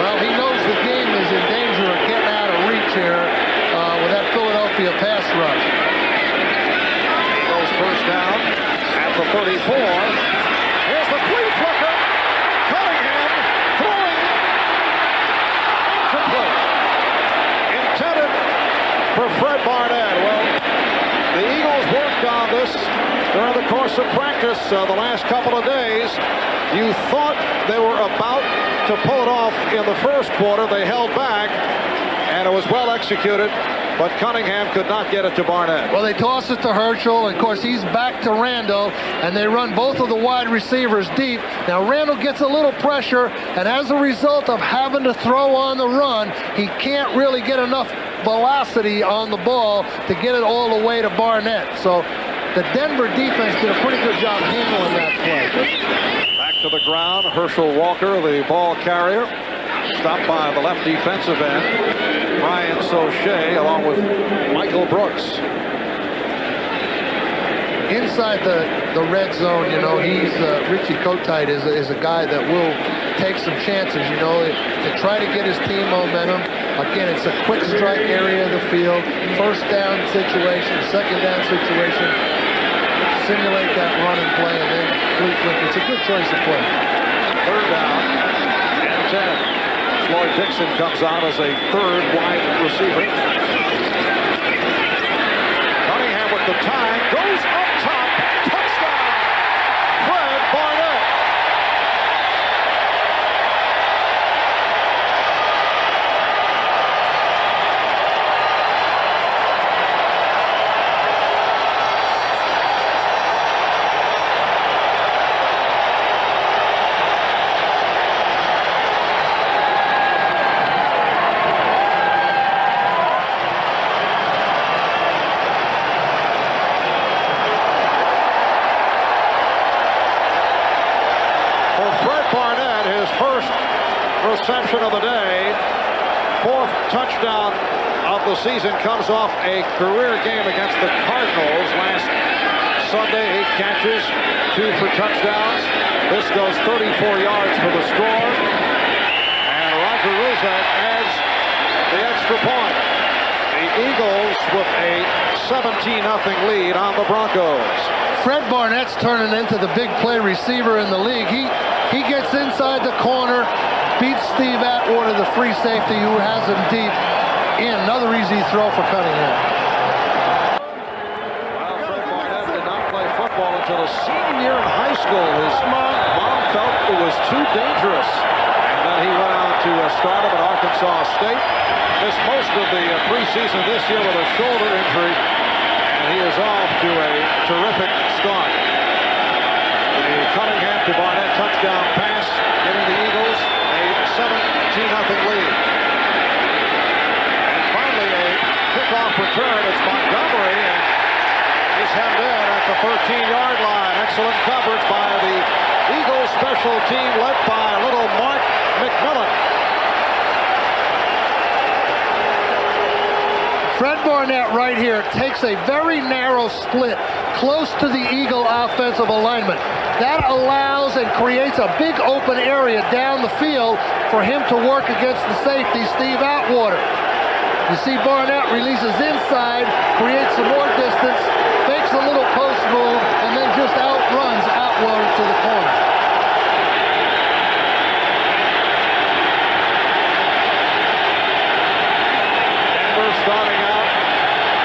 Well, he knows the game is in danger of getting out of reach here with that Philadelphia pass rush.
Eagles first down at the 34. Here's the flea flicker. Cunningham throwing. Incomplete. Intended for Fred Barnett. Well, the Eagles worked on this during the course of practice the last couple of days. You thought they were about to pull it off in the first quarter. They held back, and it was well executed, but Cunningham could not get it to Barnett.
Well, they toss it to Herschel, and of course he's back to Randall, and they run both of the wide receivers deep. Now Randall gets a little pressure, and as a result of having to throw on the run, he can't really get enough velocity on the ball to get it all the way to Barnett. So the Denver defense did a pretty good job handling that play.
Back to the ground, Herschel Walker, the ball carrier, stopped by the left defensive end, Brian Sauché, along with Michael Brooks.
Inside the red zone, you know, he's Richie Kotite is a guy that will take some chances, you know, to try to get his team momentum. Again, it's a quick strike area of the field, first down situation, second down situation. Simulate that run and play, and then flea flick. It's a good choice of play.
Third down and 10. Floyd Dixon comes out as a third wide receiver. Cunningham with the time, goes up top, touchdown, Fred Barnett. Reception of the day, fourth touchdown of the season, comes off a career game against the Cardinals last Sunday. 8 catches, 2 for touchdowns. This goes 34 yards for the score, and Roger Ruzek adds the extra point. The Eagles with a 17-0 lead on the Broncos.
Fred Barnett's turning into the big play receiver in the league. He gets inside the corner, beats Steve Atwater, the free safety, who has him deep. In another easy throw for Cunningham.
Well, Fred Barnett did not play football until his senior year in high school. His mom felt it was too dangerous, and then he went on to start him at Arkansas State. Missed most of the preseason this year with a shoulder injury, and he is off to a terrific start. The Cunningham to Barnett touchdown pass, giving the Eagles a 17-0 lead. And finally, a kickoff return. It's Montgomery, and he's hemmed in at the 13-yard line. Excellent coverage by the Eagles special team, led by little Mark McMillan.
Fred Barnett right here takes a very narrow split close to the Eagle offensive alignment. That allows and creates a big open area down the field for him to work against the safety, Steve Atwater. You see Barnett releases inside, creates some more distance, fakes a little post move, and then just outruns Atwater to the corner.
Denver starting out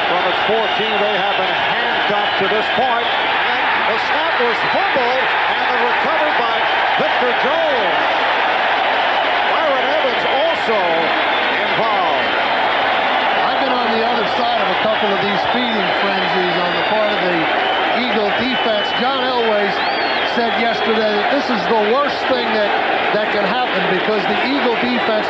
from its 14. They have been handcuffed to this point. And the snap was fumbled and then recovered by Victor Jones. Byron Evans also involved.
I've been on the other side of a couple of these feeding frenzies on the part of the Eagle defense. John Elway said yesterday that this is the worst thing that can happen because the Eagle defense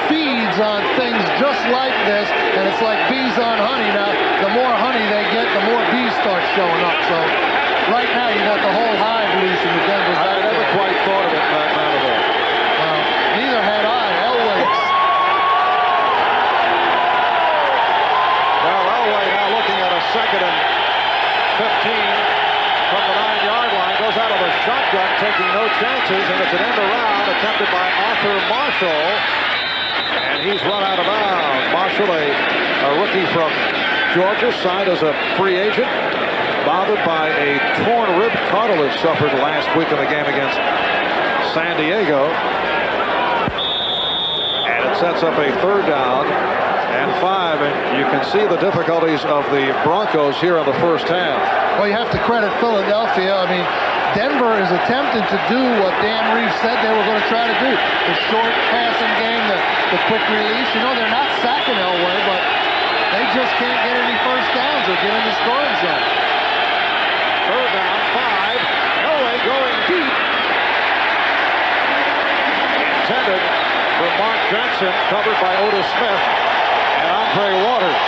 feeds on things just like this, and it's like bees on honey. Now, the more honey they get, the more bees start showing up. So right now you got the whole hive loose in the Denver backfield.
I never quite thought of it that manner.
Neither had I. Elway.
Well, Elway now looking at a 2nd and 15 from the 9-yard line. Goes out of a shotgun, taking no chances, and it's an end around attempted by Arthur Marshall. And he's run out of bounds. Marshall, a rookie from Georgia, signed as a free agent, bothered by a torn rib cartilage suffered last week in the game against San Diego. And it sets up a 3rd down and 5. And you can see the difficulties of the Broncos here in the first half.
Well, you have to credit Philadelphia. I mean, Denver is attempting to do what Dan Reeves said they were going to try to do. The short passing game, the quick release. You know, they're not sacking Elway, but they just can't get any first downs or get in the scoring zone.
3rd down, 5. Elway going deep. Intended for Mark Jackson, covered by Otis Smith and Andre Waters.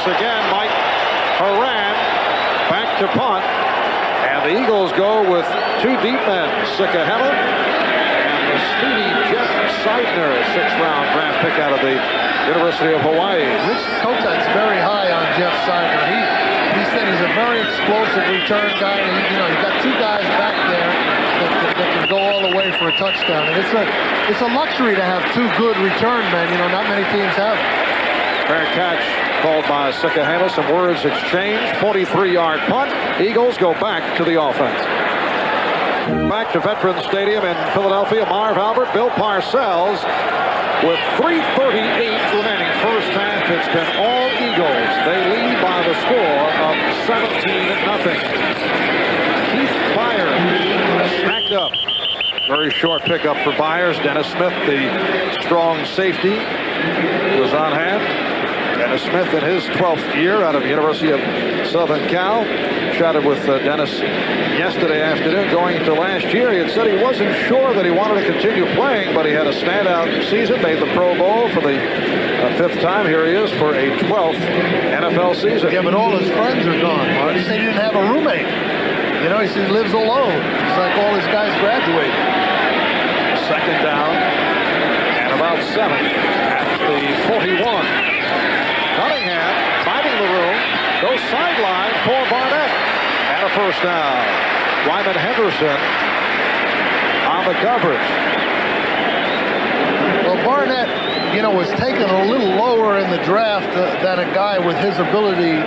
Once again, Mike Horan back to punt. And the Eagles go with 2 deep men, Sikahema and the speedy Jeff Seidner, 6th-round draft pick out of the University of Hawaii.
Rich Kotite's very high on Jeff Seidner. He said he's a very explosive return guy. And you've got 2 guys back there that can go all the way for a touchdown. And it's a luxury to have 2 good return men. Not many teams have it.
Fair catch called by Sikahema. Some words exchanged. 43-yard punt. Eagles go back to the offense. Back to Veterans Stadium in Philadelphia. Marv Albert, Bill Parcells. With 3:38 remaining first half, it's been all Eagles. They lead by the score of 17-0. Keith Byers smacked up. Very short pickup for Byers. Dennis Smith, the strong safety, was on hand. Dennis Smith in his 12th year out of University of Southern Cal. Chatted with Dennis yesterday afternoon. Going into last year, he had said he wasn't sure that he wanted to continue playing, but he had a standout season, made the Pro Bowl for the 5th time. Here he is for a 12th NFL season.
Yeah, but all his friends are gone, Mark. He said he didn't have a roommate. He said he lives alone. It's like all his guys graduated.
2nd down and about 7 at the 41. Cunningham finding the room, goes sideline for Barnett, and a first down. Wyman Henderson on the coverage.
Well, Barnett, was taken a little lower in the draft than a guy with his ability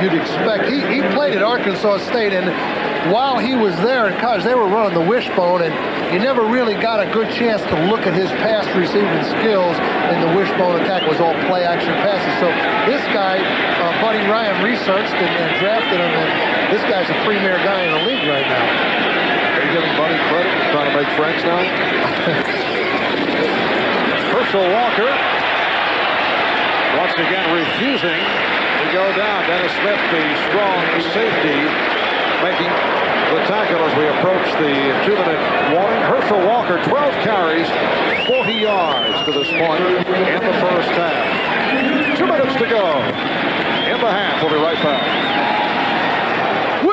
you'd expect. He played at Arkansas State, and while he was there in college, they were running the wishbone, and you never really got a good chance to look at his pass receiving skills in the wishbone attack. It was all play action passes. So this guy, Buddy Ryan, researched and drafted him, and this guy's a premier guy in the league right now.
Are you giving Buddy credit? Trying to make friends now? Herschel Walker once again refusing to go down. Dennis Smith, the strong safety, making the tackle as we approach the 2-minute warning. Herschel Walker, 12 carries, 40 yards to this point in the first half. 2 minutes to go in the half. We'll be right back.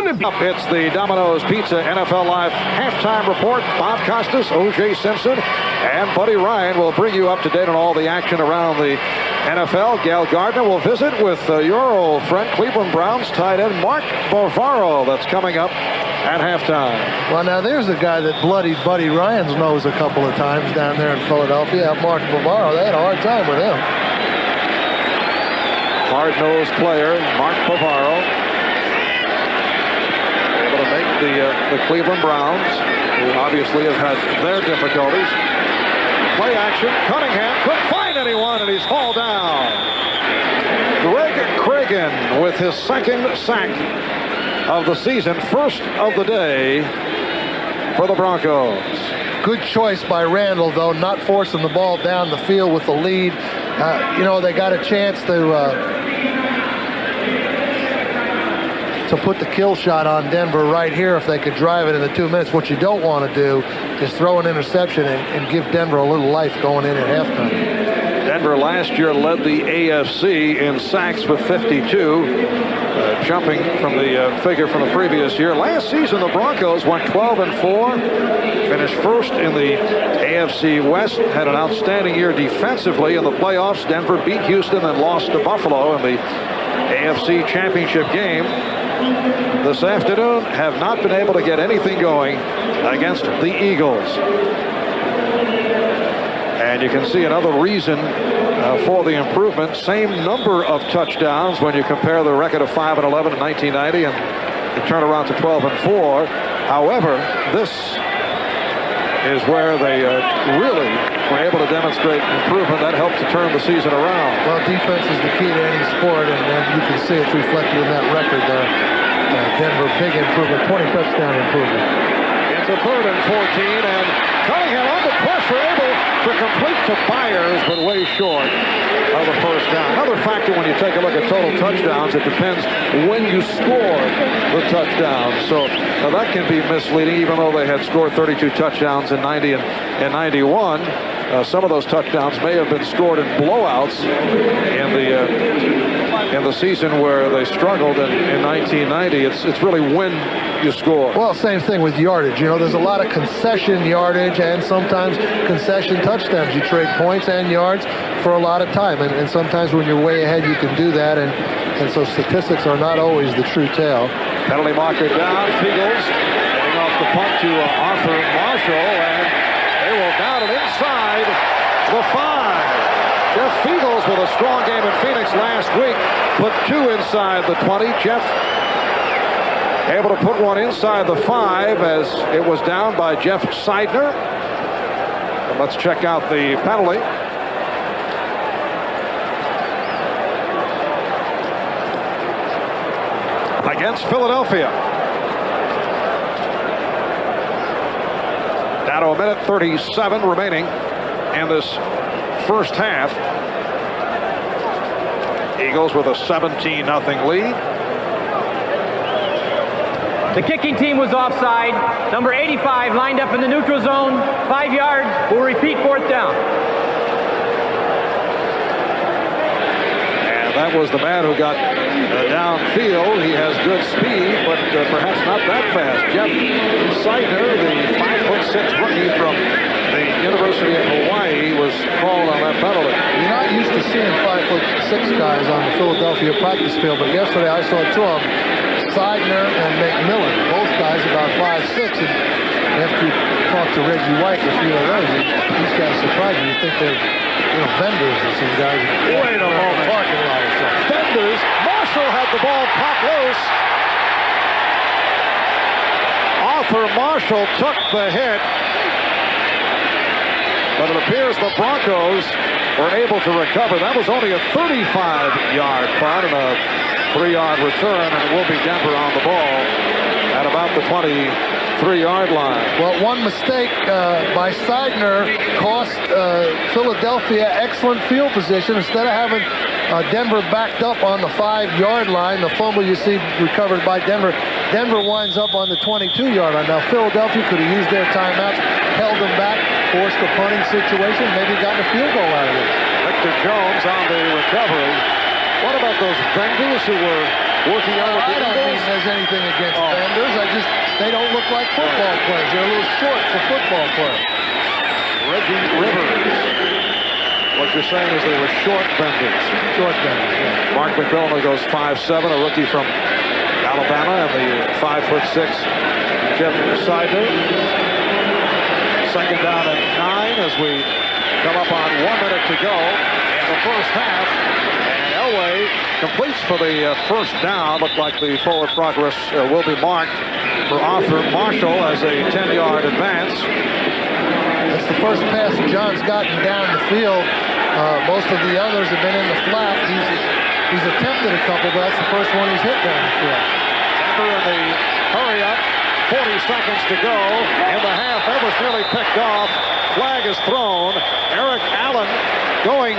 Up hits the Domino's Pizza NFL Live halftime report. Bob Costas, O.J. Simpson, and Buddy Ryan will bring you up to date on all the action around the NFL. Gail Gardner will visit with your old friend, Cleveland Browns tight end Mark Bavaro. That's coming up at halftime.
Well, now there's a guy that bloodied Buddy Ryan's nose a couple of times down there in Philadelphia. Mark Bavaro, they had a hard time with him.
Hard-nosed player, Mark Bavaro. Able to make the Cleveland Browns, who obviously have had their difficulties. Play action. Cunningham couldn't find anyone, and he's hauled down. Greg Cragen with his second sack of the season, first of the day for the Broncos.
Good choice by Randall, though, not forcing the ball down the field with the lead. They got a chance to put the kill shot on Denver right here if they could drive it in the 2 minutes. What you don't want to do is throw an interception and give Denver a little life going in at halftime.
Denver last year led the AFC in sacks with 52, jumping from the figure from the previous year. Last season, the Broncos went 12-4, finished first in the AFC West, had an outstanding year defensively in the playoffs. Denver beat Houston and lost to Buffalo in the AFC Championship game. This afternoon have not been able to get anything going against the Eagles. And you can see another reason for the improvement. Same number of touchdowns when you compare the record of 5-11 in 1990 and the turnaround to 12-4. However, this is where they really were able to demonstrate improvement. That helped to turn the season around.
Well, defense is the key to any sport, and you can see it's reflected in that record there. Denver, big improvement, 20 touchdown improvement.
It's a 3rd and 14, and Cunningham under pressure, able to complete to Byers, but way short of the first down. Another factor when you take a look at total touchdowns, it depends when you score the touchdown. So that can be misleading, even though they had scored 32 touchdowns in 90 and 91. Some of those touchdowns may have been scored in blowouts in the season where they struggled in 1990. It's really when you score.
Well, same thing with yardage. There's a lot of concession yardage and sometimes concession touchdowns. You trade points and yards for a lot of time, and sometimes when you're way ahead, you can do that, and so statistics are not always the true tale.
Penalty marker down. Fiegels getting off the punt to Arthur Marshall, and they will down it inside the 5. Jeff Fiegels with a strong game in Phoenix last week. Put 2 inside the 20. Jeff able to put 1 inside the 5 as it was down by Jeff Seidner. And let's check out the penalty. Against Philadelphia. Down to 1:37 remaining in this first half. Eagles with a 17-0 lead.
The kicking team was offside. Number 85 lined up in the neutral zone. 5 yards. We'll repeat 4th down.
And that was the man who got downfield. He has good speed, but perhaps not that fast. Jeff Seidner, the 5'6" rookie from the University of Hawaii, was called on that penalty.
You're not used to seeing 5'6" guys on the Philadelphia practice field, but yesterday I saw 2 of them, Seidner and McMillan, both guys about 5'6", and after you talk to Reggie White and a few of those, these guys surprise you. You think they're vendors or some guys.
Wait a moment.
Parking lot or something.
Vendors. Marshall had the ball popped loose. Arthur Marshall took the hit. But it appears the Broncos were able to recover. That was only a 35-yard punt and a 3-yard return, and it will be Denver on the ball at about the 23-yard line.
Well, one mistake by Seidner cost Philadelphia excellent field position. Instead of having Denver backed up on the 5-yard line, the fumble you see recovered by Denver, Denver winds up on the 22-yard line. Now, Philadelphia could have used their timeouts, held them back, forced a punting situation, maybe gotten a field goal out of it.
The Victor Jones on the recovery. What about those benders who were working out with the
I don't
Eagles?
think there's anything against benders. They don't look like football players. They're a little short for football players.
Reggie Rivers. What you're saying is they were short benders.
Short benders, yeah.
Mark McMillan goes 5'7", a rookie from Alabama, and the 5'6" Jeff Seidler. Second down and 9 as we come up on 1 minute to go in the first half. And Elway completes for the first down. Looked like the forward progress will be marked for Arthur Marshall as a 10-yard advance.
That's the first pass John's gotten down the field. Most of the others have been in the flat. He's attempted a couple, but that's the first one he's hit down the field.
Denver in the hurry up. 40 seconds to go in the half. That was nearly picked off. Flag is thrown. Eric Allen going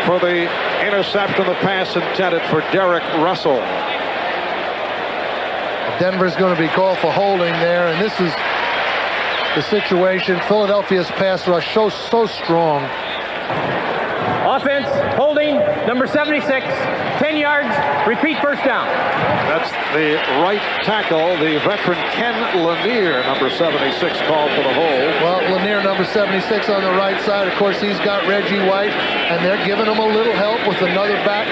for the interception. The pass intended for Derek Russell.
Denver's going to be called for holding there, and this is the situation. Philadelphia's pass rush so strong.
Offense, holding, number 76, 10 yards, repeat first down.
That's the right tackle, the veteran Ken Lanier, number 76, called for the hold.
Well, Lanier, number 76 on the right side. Of course, he's got Reggie White, and they're giving him a little help with another back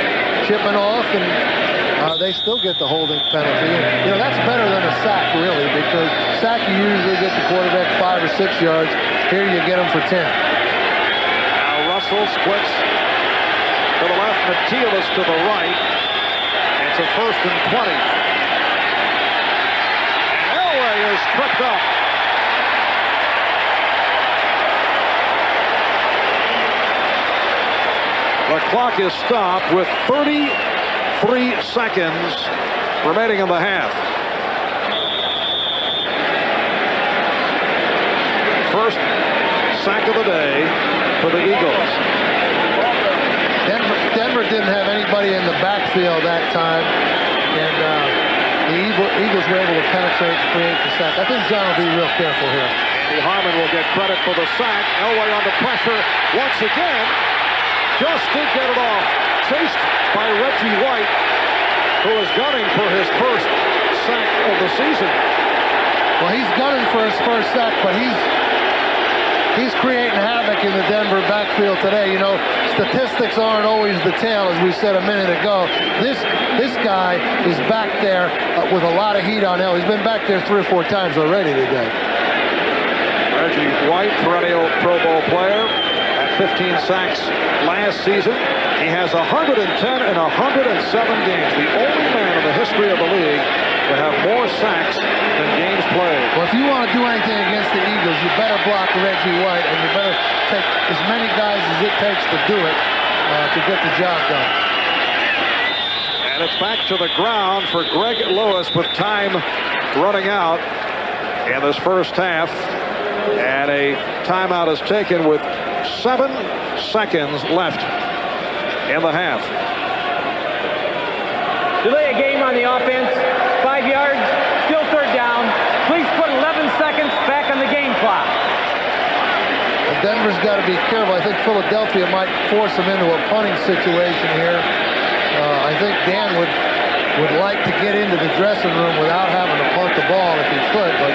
chipping off, and they still get the holding penalty. And, you know, that's better than a sack, really, because sack you usually get the quarterback 5 or 6 yards. Here you get him for 10.
Russell splits to the left, Matias to the right. It's a 1st and 20. Elway is tripped up. The clock is stopped with 33 seconds remaining in the half. First sack of the day for the Eagles.
Denver didn't have anybody in the backfield that time, and the Eagles were able to penetrate and create the sack. I think John will be real careful here.
Andy Harmon will get credit for the sack. Elway under pressure once again. Just did get it off. Chased by Reggie White, who is gunning for his first sack of the season.
Well, he's gunning for his first sack, but he's creating havoc in the Denver backfield today. You know, statistics aren't always the tale, as we said a minute ago. This guy is back there with a lot of heat on him. He's been back there 3 or 4 times already today.
Reggie White, perennial Pro Bowl player, at 15 sacks last season. He has 110 in 107 games. The only man in the history of the league to have more sacks than games played.
Well, if you want to do anything against the Eagles, you better block Reggie White, and you better take as many guys as it takes to do it to get the job done.
And it's back to the ground for Greg Lewis with time running out in this first half. And a timeout is taken with 7 seconds left in the half.
Delay a game on the offense, 5 yards, still 3rd down. Please put 11 seconds back on the game clock.
Well, Denver's got to be careful. I think Philadelphia might force them into a punting situation here. I think Dan would like to get into the dressing room without having to punt the ball if he could, but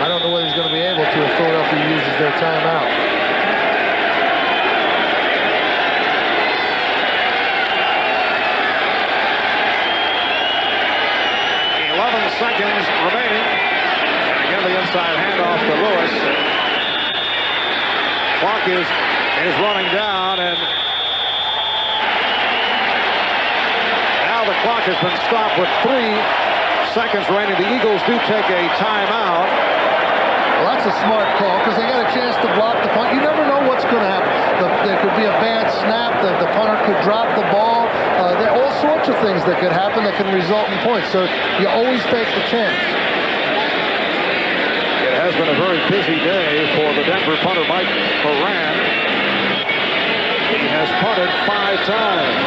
I don't know whether he's going to be able to if Philadelphia uses their timeout.
Seconds remaining. And again, the inside handoff to Lewis. Clock is running down, and now the clock has been stopped with 3 seconds remaining. The Eagles do take a timeout.
Well, that's a smart call because they got a chance to block the punt. You never know what's going to happen. There could be a bad snap. The punter could drop the ball. There are all sorts of things that could happen that can result in points. So you always take the chance.
It has been a very busy day for the Denver punter, Mike Moran. He has punted 5 times.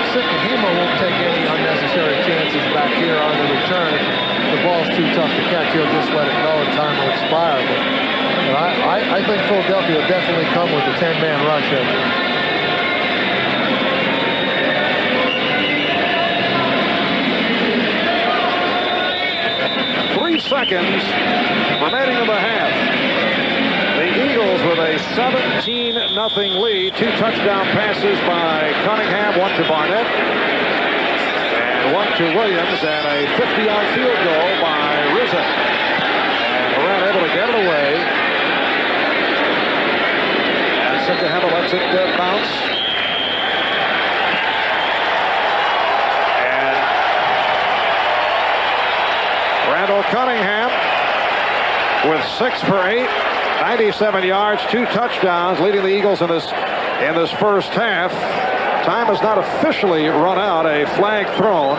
Sikahema won't take any unnecessary chances back here on the return. If the ball's too tough to catch, he'll just let it go and time will expire. But But I think Philadelphia will definitely come with a 10-man rush here.
3 seconds remaining in the half. The Eagles with a 17-0 lead. 2 touchdown passes by Cunningham, 1 to Barnett, and 1 to Williams, and a 50-yard field goal by Rizzo. And Moran able to get it away. And Sinkahema lets it bounce. Randall Cunningham with 6 for 8, 97 yards, 2 touchdowns, leading the Eagles in this first half. Time has not officially run out. A flag thrown.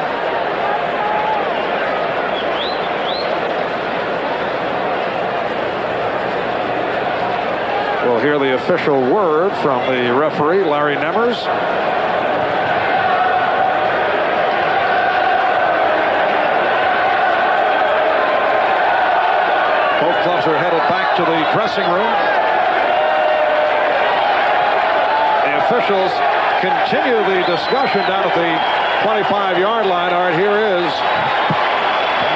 We'll hear the official word from the referee, Larry Nemmers. Both clubs are headed back to the dressing room. The officials continue the discussion down at the 25-yard line. All right, here is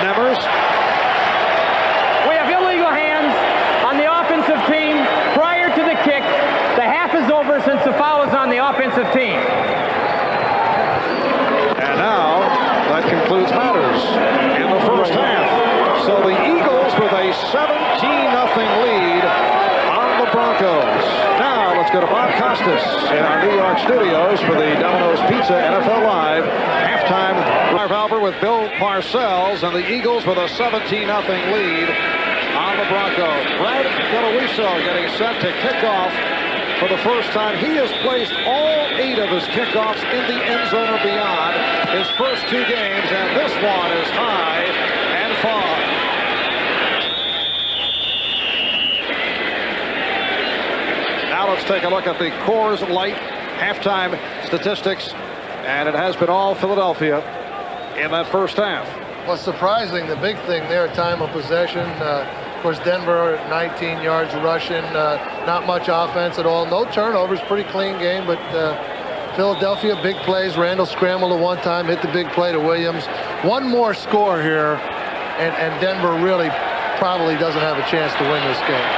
Nemmers.
We have illegal hands on the offensive team prior to the kick. The half is over since the foul is on the offensive team.
And now that concludes matters in the first half. So the Eagles with a 17-0 lead on the Broncos. Now let's go to Bob Costas in our New York studios for the Domino's Pizza NFL Live halftime. Marv Albert with Bill Parcells, and the Eagles with a 17-0 lead on the Broncos. Brad Deloiso getting set to kick off for the first time. He has placed all 8 of his kickoffs in the end zone or beyond his first 2 games, and this one is high and far. Now let's take a look at the Coors Light halftime statistics, and it has been all Philadelphia in that first half.
What's surprising, the big thing there, time of possession. Of course, Denver 19 yards rushing, not much offense at all. No turnovers, pretty clean game, but Philadelphia, big plays. Randall scrambled at one time, hit the big play to Williams. One more score here, and Denver really probably doesn't have a chance to win this game.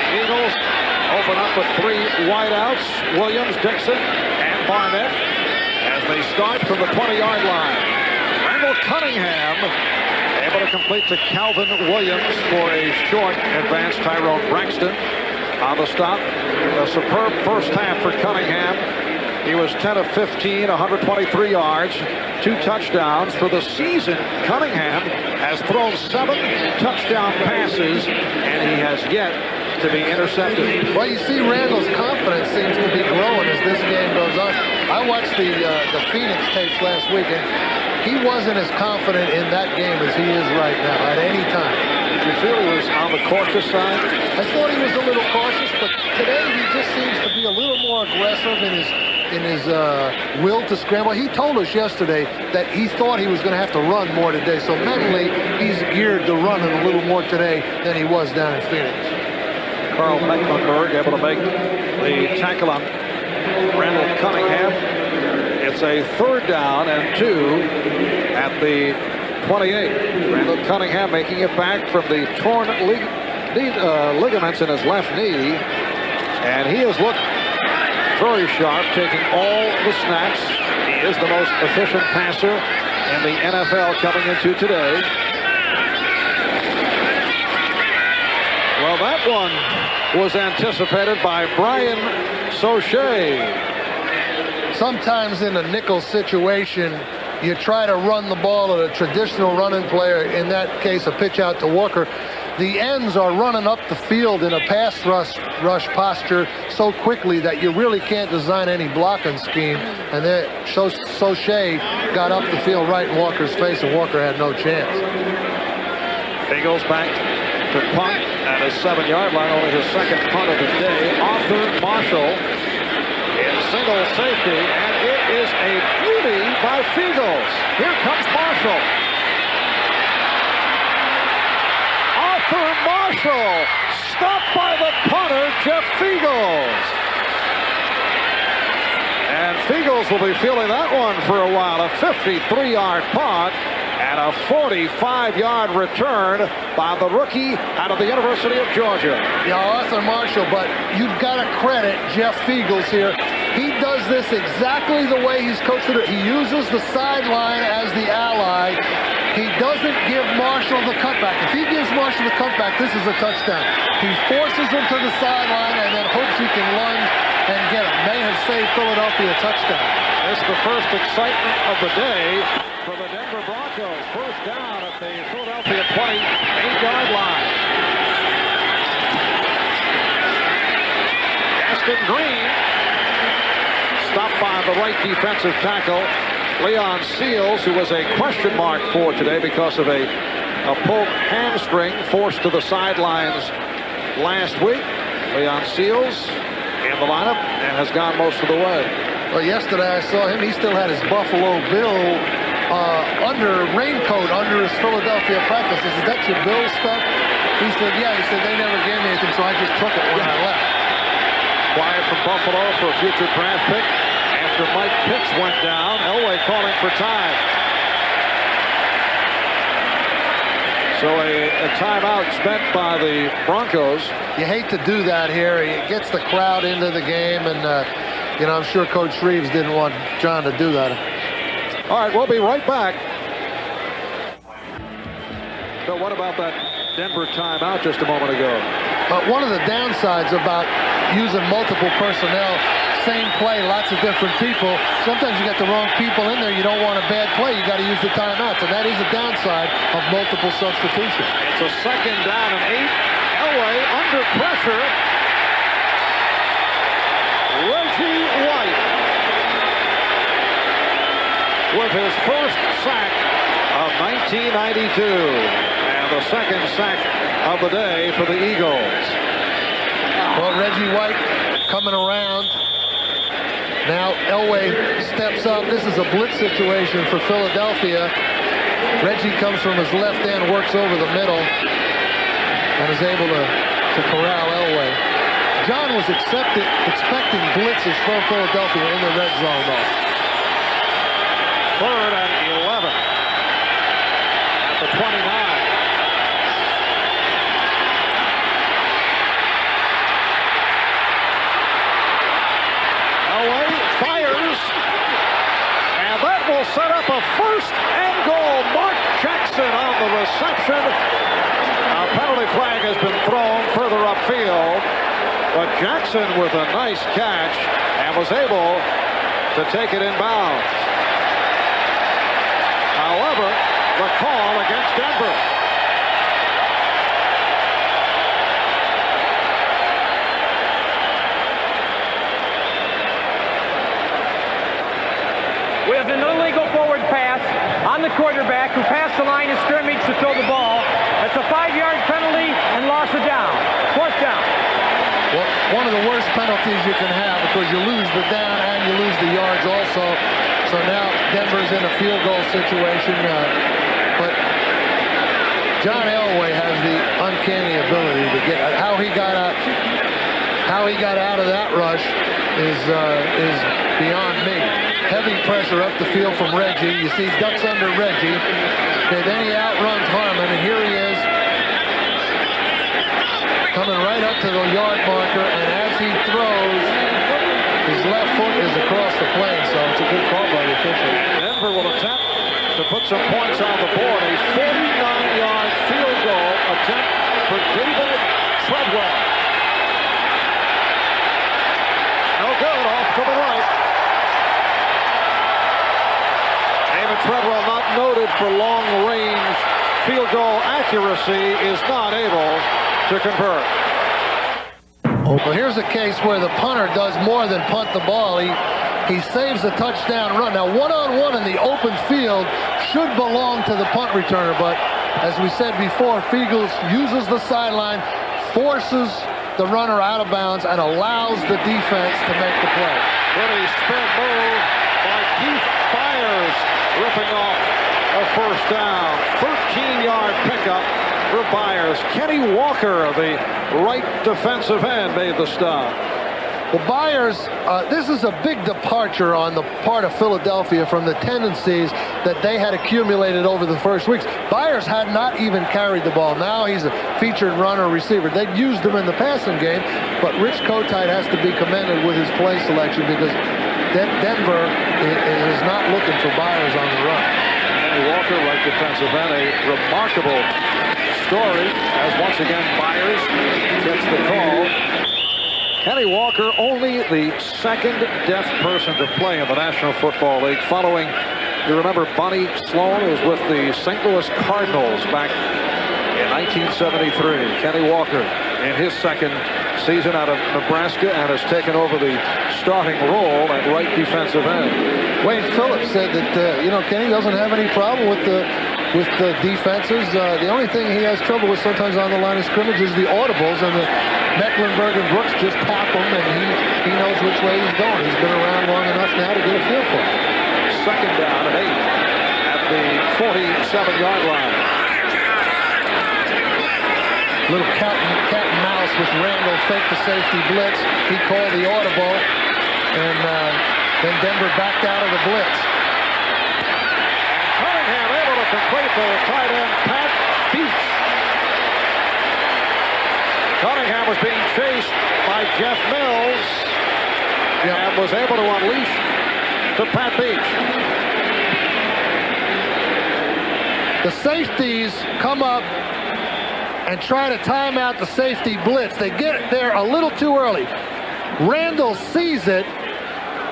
The Eagles open up with 3 wideouts, Williams, Dixon, and Barnett, as they start from the 20-yard line. Randall Cunningham able to complete to Calvin Williams for a short advance. Tyrone Braxton on the stop. A superb first half for Cunningham. He was 10 of 15, 123 yards, 2 touchdowns. For the season, Cunningham has thrown 7 touchdown passes, and he has yet to be intercepted.
Well, you see Randall's confidence seems to be growing as this game goes on. I watched the Phoenix tapes last week, and he wasn't as confident in that game as he is right now at any time.
Did you feel he was on the cautious side?
I thought he was a little cautious, but today he just seems to be a little more aggressive in his will to scramble. He told us yesterday that he thought he was going to have to run more today, so mentally he's geared to running a little more today than he was down in Phoenix.
Carl Mecklenburg able to make the tackle on Randall Cunningham. It's a 3rd down and 2 at the 28. Randall Cunningham making it back from the torn ligaments in his left knee, and he has looked very sharp, taking all the snaps. He is the most efficient passer in the NFL coming into today. Well, that one was anticipated by Brian Soche.
Sometimes in a nickel situation, you try to run the ball at a traditional running player, in that case a pitch out to Walker. The ends are running up the field in a pass rush posture so quickly that you really can't design any blocking scheme. And then Soche got up the field right in Walker's face, and Walker had no chance.
Eagles back to punt at his 7-yard line, only his 2nd punt of the day. Arthur Marshall in single safety, and it is a beauty by Fiegels. Here comes Marshall. Arthur Marshall, stopped by the punter, Jeff Fiegels. And Fiegels will be feeling that one for a while. A 53-yard punt and a 45-yard return by the rookie out of the University of Georgia.
Yeah, Arthur Marshall, but you've got to credit Jeff Fiegels here. He does this exactly the way he's coached it. He uses the sideline as the ally. He doesn't give Marshall the cutback. If he gives Marshall the cutback, this is a touchdown. He forces him to the sideline and then hopes he can lunge and get him. May have saved Philadelphia a touchdown.
This is the first excitement of the day for the Denver Broncos. First down at the Philadelphia 28-yard line. Gaston Green stopped by the right defensive tackle, Leon Seals, who was a question mark for today because of a pulled hamstring forced to the sidelines last week. Leon Seals in the lineup and has gone most of the way.
Well, yesterday I saw him. He still had his Buffalo Bill raincoat under his Philadelphia practice. I said, "That's your Bill stuff?" He said, "Yeah." He said, "They never gave me anything, so I just took it when I left."
Quiet from Buffalo for a future draft pick. After Mike Pitts went down, Elway calling for time. So a timeout spent by the Broncos.
You hate to do that here. He gets the crowd into the game, and you know, I'm sure Coach Reeves didn't want John to do that.
All right, we'll be right back. So what about that Denver timeout just a moment ago?
One of the downsides about using multiple personnel, same play, lots of different people, sometimes you got the wrong people in there. You don't want a bad play. You got to use the timeouts, and that is a downside of multiple substitutions.
It's a second down and 8. Elway under pressure. Reggie White with his first sack of 1992 and the second sack of the day for the Eagles.
Well, Reggie White coming around. Now Elway steps up. This is a blitz situation for Philadelphia. Reggie comes from his left end, works over the middle, and is able to corral Elway. John was expecting blitzes from Philadelphia in the red zone, though.
3rd and 11 at the 29. Elway fires, and that will set up a 1st and goal. Mark Jackson on the reception. A penalty flag has been thrown further upfield, but Jackson with a nice catch and was able to take it in bounds. However, the call against Denver.
We have an illegal forward pass on the quarterback who passed the line of scrimmage to throw the ball. That's a 5-yard penalty and loss of down. 4th down.
Well, one of the worst penalties you can have because you lose the down and you lose the yards also. So now Denver's in a field goal situation. But John Elway has the uncanny ability to get how he got out of that rush is beyond me. Heavy pressure up the field from Reggie. You see ducks under Reggie. Okay, then he outruns Harmon, and here he is coming right up to the yard marker, and as he throws, his left foot is across the plane, so it's a good call by the official.
Denver will attempt to put some points on the board. A 49-yard field goal attempt for David Treadwell. No good, off to the right. David Treadwell, not noted for long-range field goal accuracy, is not able to convert.
Well, here's a case where the punter does more than punt the ball. He saves a touchdown run. Now, one-on-one in the open field should belong to the punt returner, but as we said before, Fiegels uses the sideline, forces the runner out of bounds, and allows the defense to make the play.
Pretty spin move by Keith Byers, ripping off a first down. 13-yard pickup for Byers. Kenny Walker, the right defensive end, made the stop.
Well, Byers, this is a big departure on the part of Philadelphia from the tendencies that they had accumulated over the first weeks. Byers had not even carried the ball. Now he's a featured runner receiver. They'd used him in the passing game, but Rich Kotite has to be commended with his play selection because Denver is not looking for Byers on the run.
Kenny Walker, right defensive end, a remarkable story as once again Byers gets the call. Kenny Walker, only the second deaf person to play in the National Football League, following, you remember, Bonnie Sloan, who was with the St. Louis Cardinals back in 1973. Kenny Walker in his second season out of Nebraska and has taken over the starting role at right defensive end.
Wayne Phillips said that, Kenny doesn't have any problem with the defenses. The only thing he has trouble with sometimes on the line of scrimmage is the audibles, and the Mecklenburg and Brooks just tap him, and he knows which way he's going. He's been around long enough now to get a feel for it.
Second down and 8 at the 47-yard line.
Little cat and mouse with Randall, fake the safety blitz. He called the audible, and then Denver backed out of the blitz.
Cunningham able to complete the tight end Pat Beach. Cunningham was being chased by Jeff Mills and was able to unleash to Pat Beach.
The safeties come up and try to time out the safety blitz. They get there a little too early. Randall sees it.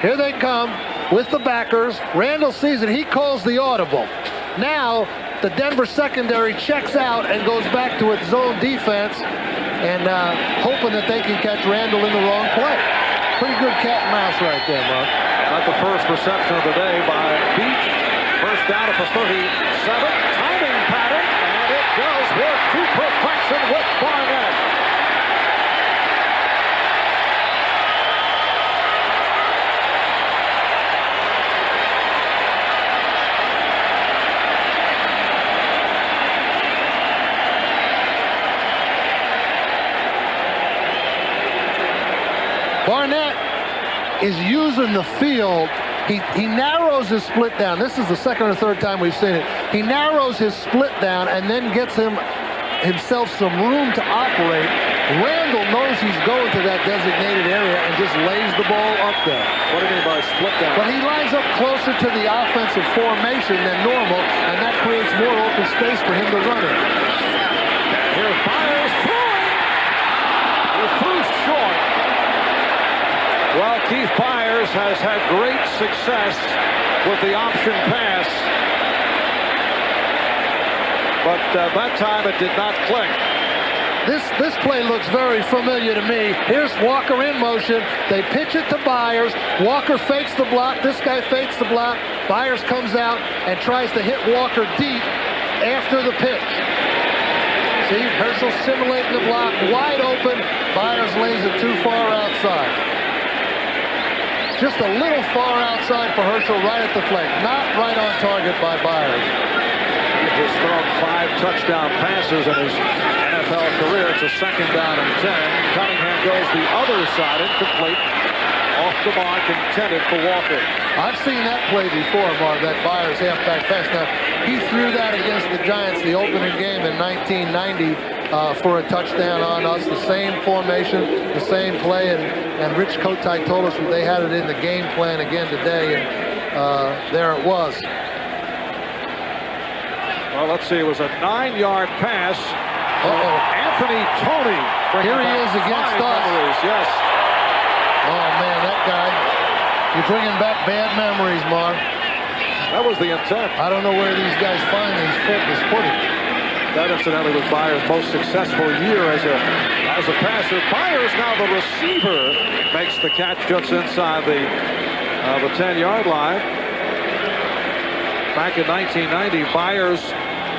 Here they come with the backers. Randall sees it. He calls the audible. Now the Denver secondary checks out and goes back to its zone defense and hoping that they can catch Randall in the wrong play. Pretty good cat and mouse right there, Mark.
Not the first reception of the day by Beach. First down at the 37. Timing pattern, and it does work to perfection with Barnett.
Barnett is using the field. He narrows his split down. This is the second or third time we've seen it. He narrows his split down and then gets himself some room to operate. Randall knows he's going to that designated area and just lays the ball up there.
What do you mean by split down?
But he lines up closer to the offensive formation than normal, and that creates more open space for him to run in.
Here's Byers throwing. He threw short. Well, Keith Byers has had great success with the option pass, but that time it did not click.
This play looks very familiar to me. Here's Walker in motion. They pitch it to Byers. Walker fakes the block. This guy fakes the block. Byers comes out and tries to hit Walker deep after the pitch. See, Herschel simulating the block, wide open. Byers lays it too far outside. Just a little far outside for Herschel, right at the flank. Not right on target by Byers.
He's thrown 5 touchdown passes in his NFL career. It's a second down and 10. Cunningham goes the other side, incomplete. Off the mark, intended for Walker.
I've seen that play before, Mark, that Byers halfback pass. Now, he threw that against the Giants the opening game in 1990 for a touchdown on us. The same formation, the same play, and Rich Kotite told us they had it in the game plan again today, and there it was.
Well, let's see. It was a 9-yard pass. Anthony Toney.
Here he is against us.
Memories. Yes.
Oh, man, that guy. You're bringing back bad memories, Mark.
That was the intent.
I don't know where these guys find this footage.
That incidentally was Byers' most successful year as a passer. Byers, now the receiver, makes the catch just inside the 10-yard line. Back in 1990, Byers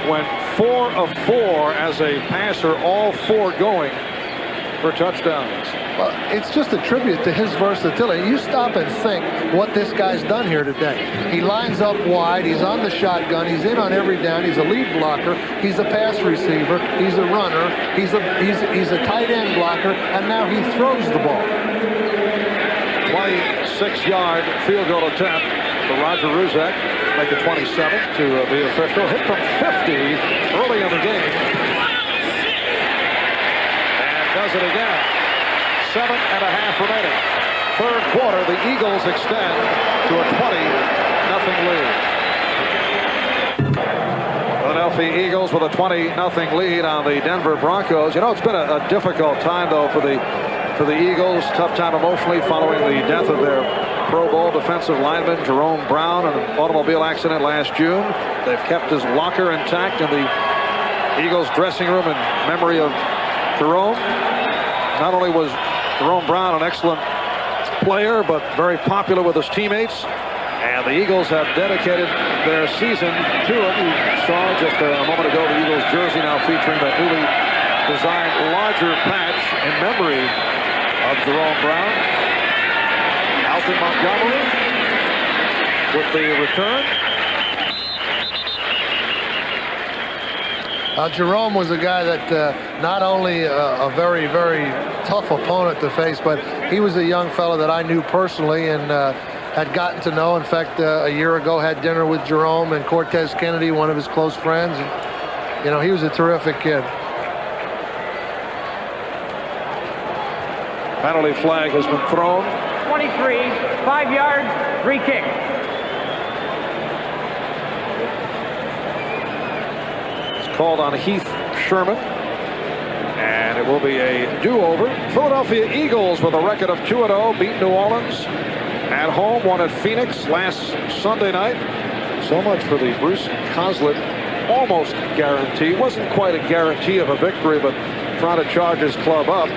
went 4 of 4 as a passer, all 4 going for touchdowns.
Well, it's just a tribute to his versatility. You stop and think what this guy's done here today. He lines up wide. He's on the shotgun. He's in on every down. He's a lead blocker. He's a pass receiver. He's a runner. He's a tight end blocker. And now he throws the ball.
26-yard field goal attempt for Roger Ruzek. Make it 27 to be official. Hit from 50 early in the game. And does it again. 7.5 remaining. Third quarter, the Eagles extend to a 20-0 lead. Philadelphia Eagles with a 20-0 lead on the Denver Broncos. You know, it's been a difficult time, though, for the Eagles. Tough time emotionally following the death of their Pro Bowl defensive lineman Jerome Brown in an automobile accident last June. They've kept his locker intact in the Eagles dressing room in memory of Jerome. Not only was Jerome Brown an excellent player, but very popular with his teammates. And the Eagles have dedicated their season to him. You saw just a moment ago the Eagles jersey now featuring that newly designed larger patch in memory of Jerome Brown. Alton Montgomery with the return.
Jerome was a guy that not only a very, very tough opponent to face, but he was a young fellow that I knew personally and had gotten to know. In fact, a year ago had dinner with Jerome and Cortez Kennedy, one of his close friends. And, you know, he was a terrific kid.
Penalty flag has been thrown.
23, 5 yards, free kick.
Called on Heath Sherman, and it will be a do-over. Philadelphia Eagles with a record of 2-0 beat New Orleans at home, won at Phoenix last Sunday night. So much for the Bruce Coslett almost guarantee. Wasn't quite a guarantee of a victory, but trying to charge his club up.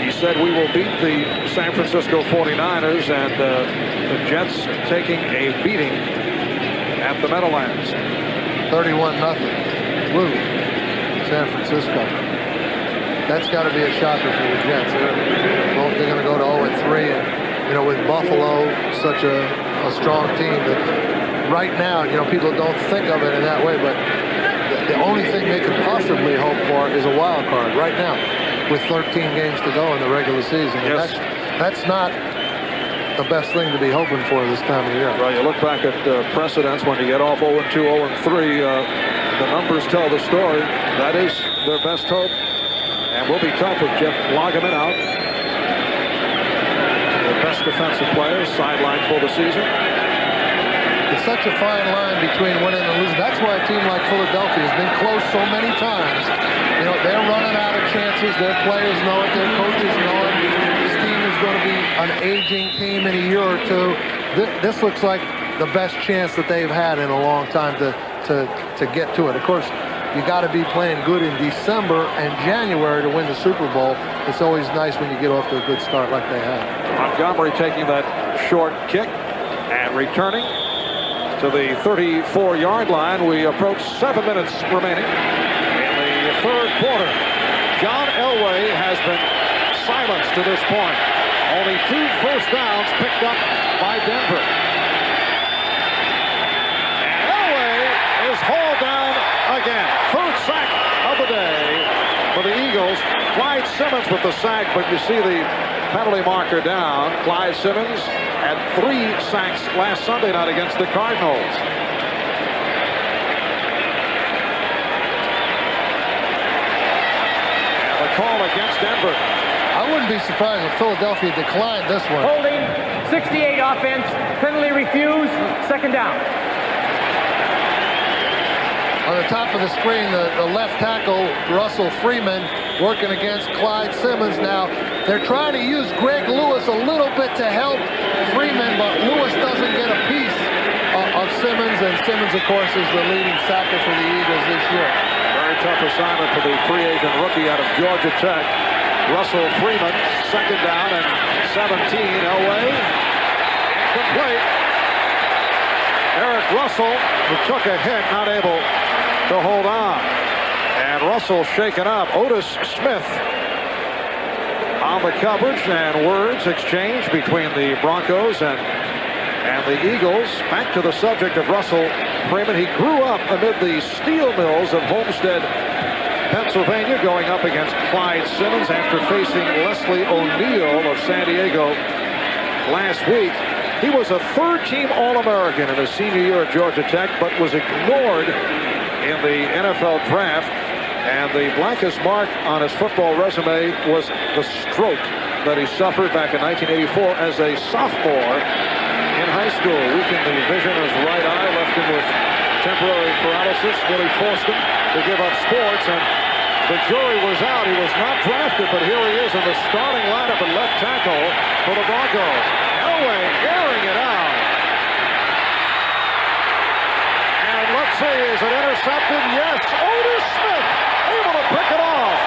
He said we will beat the San Francisco 49ers, and the Jets taking a beating at the Meadowlands.
31-0. Woo. San Francisco. That's got to be a shocker for the Jets. They're going to go to 0-3, and you know, with Buffalo, such a strong team, that right now, you know, people don't think of it in that way, but the only thing they could possibly hope for is a wild card right now, with 13 games to go in the regular season. And
yes.
That's not the best thing to be hoping for this time of year.
Well, you look back at precedents when you get off 0-2, 0-3. The numbers tell the story. That is their best hope, and will be tough with Jeff Lageman out. The best defensive players sidelined for the season.
It's such a fine line between winning and losing. That's why a team like Philadelphia has been close so many times. You know, they're running out of chances. Their players know it. Their coaches know it. This team is going to be an aging team in a year or two. This looks like the best chance that they've had in a long time to get to it. Of course, you got to be playing good in December and January to win the Super Bowl. It's always nice when you get off to a good start like they have.
Montgomery taking that short kick and returning to the 34-yard line. We approach 7 minutes remaining in the third quarter. John Elway has been silenced to this point. Only 2 first downs picked up by Denver. And Elway is hauled down again. Third sack of the day for the Eagles. Clyde Simmons with the sack, but you see the penalty marker down. Clyde Simmons had 3 sacks last Sunday night against the Cardinals. And the call against Denver.
I wouldn't be surprised if Philadelphia declined this one.
Holding, 68 offense, penalty refused, second down.
On the top of the screen, the left tackle, Russell Freeman, working against Clyde Simmons. Now, they're trying to use Greg Lewis a little bit to help Freeman, but Lewis doesn't get a piece of Simmons, and Simmons, of course, is the leading sacker for the Eagles this year.
Very tough assignment for the free agent rookie out of Georgia Tech. Russell Freeman, second down and 17. Elway, complete. Eric Russell, who took a hit, not able to hold on. And Russell shaken up. Otis Smith on the coverage, and words exchanged between the Broncos and the Eagles. Back to the subject of Russell Freeman. He grew up amid the steel mills of Homestead, Pennsylvania, going up against Clyde Simmons after facing Leslie O'Neal of San Diego last week. He was a third-team All-American in his senior year at Georgia Tech, but was ignored in the NFL draft. And the blackest mark on his football resume was the stroke that he suffered back in 1984 as a sophomore in high school. Weakened the vision of his right eye, left him with temporary paralysis. Really forced him to give up sports, and the jury was out. He was not drafted, but here he is in the starting lineup at left tackle for the Broncos. Elway airing it out. And let's see, is it intercepted? Yes. Otis Smith able to pick it off.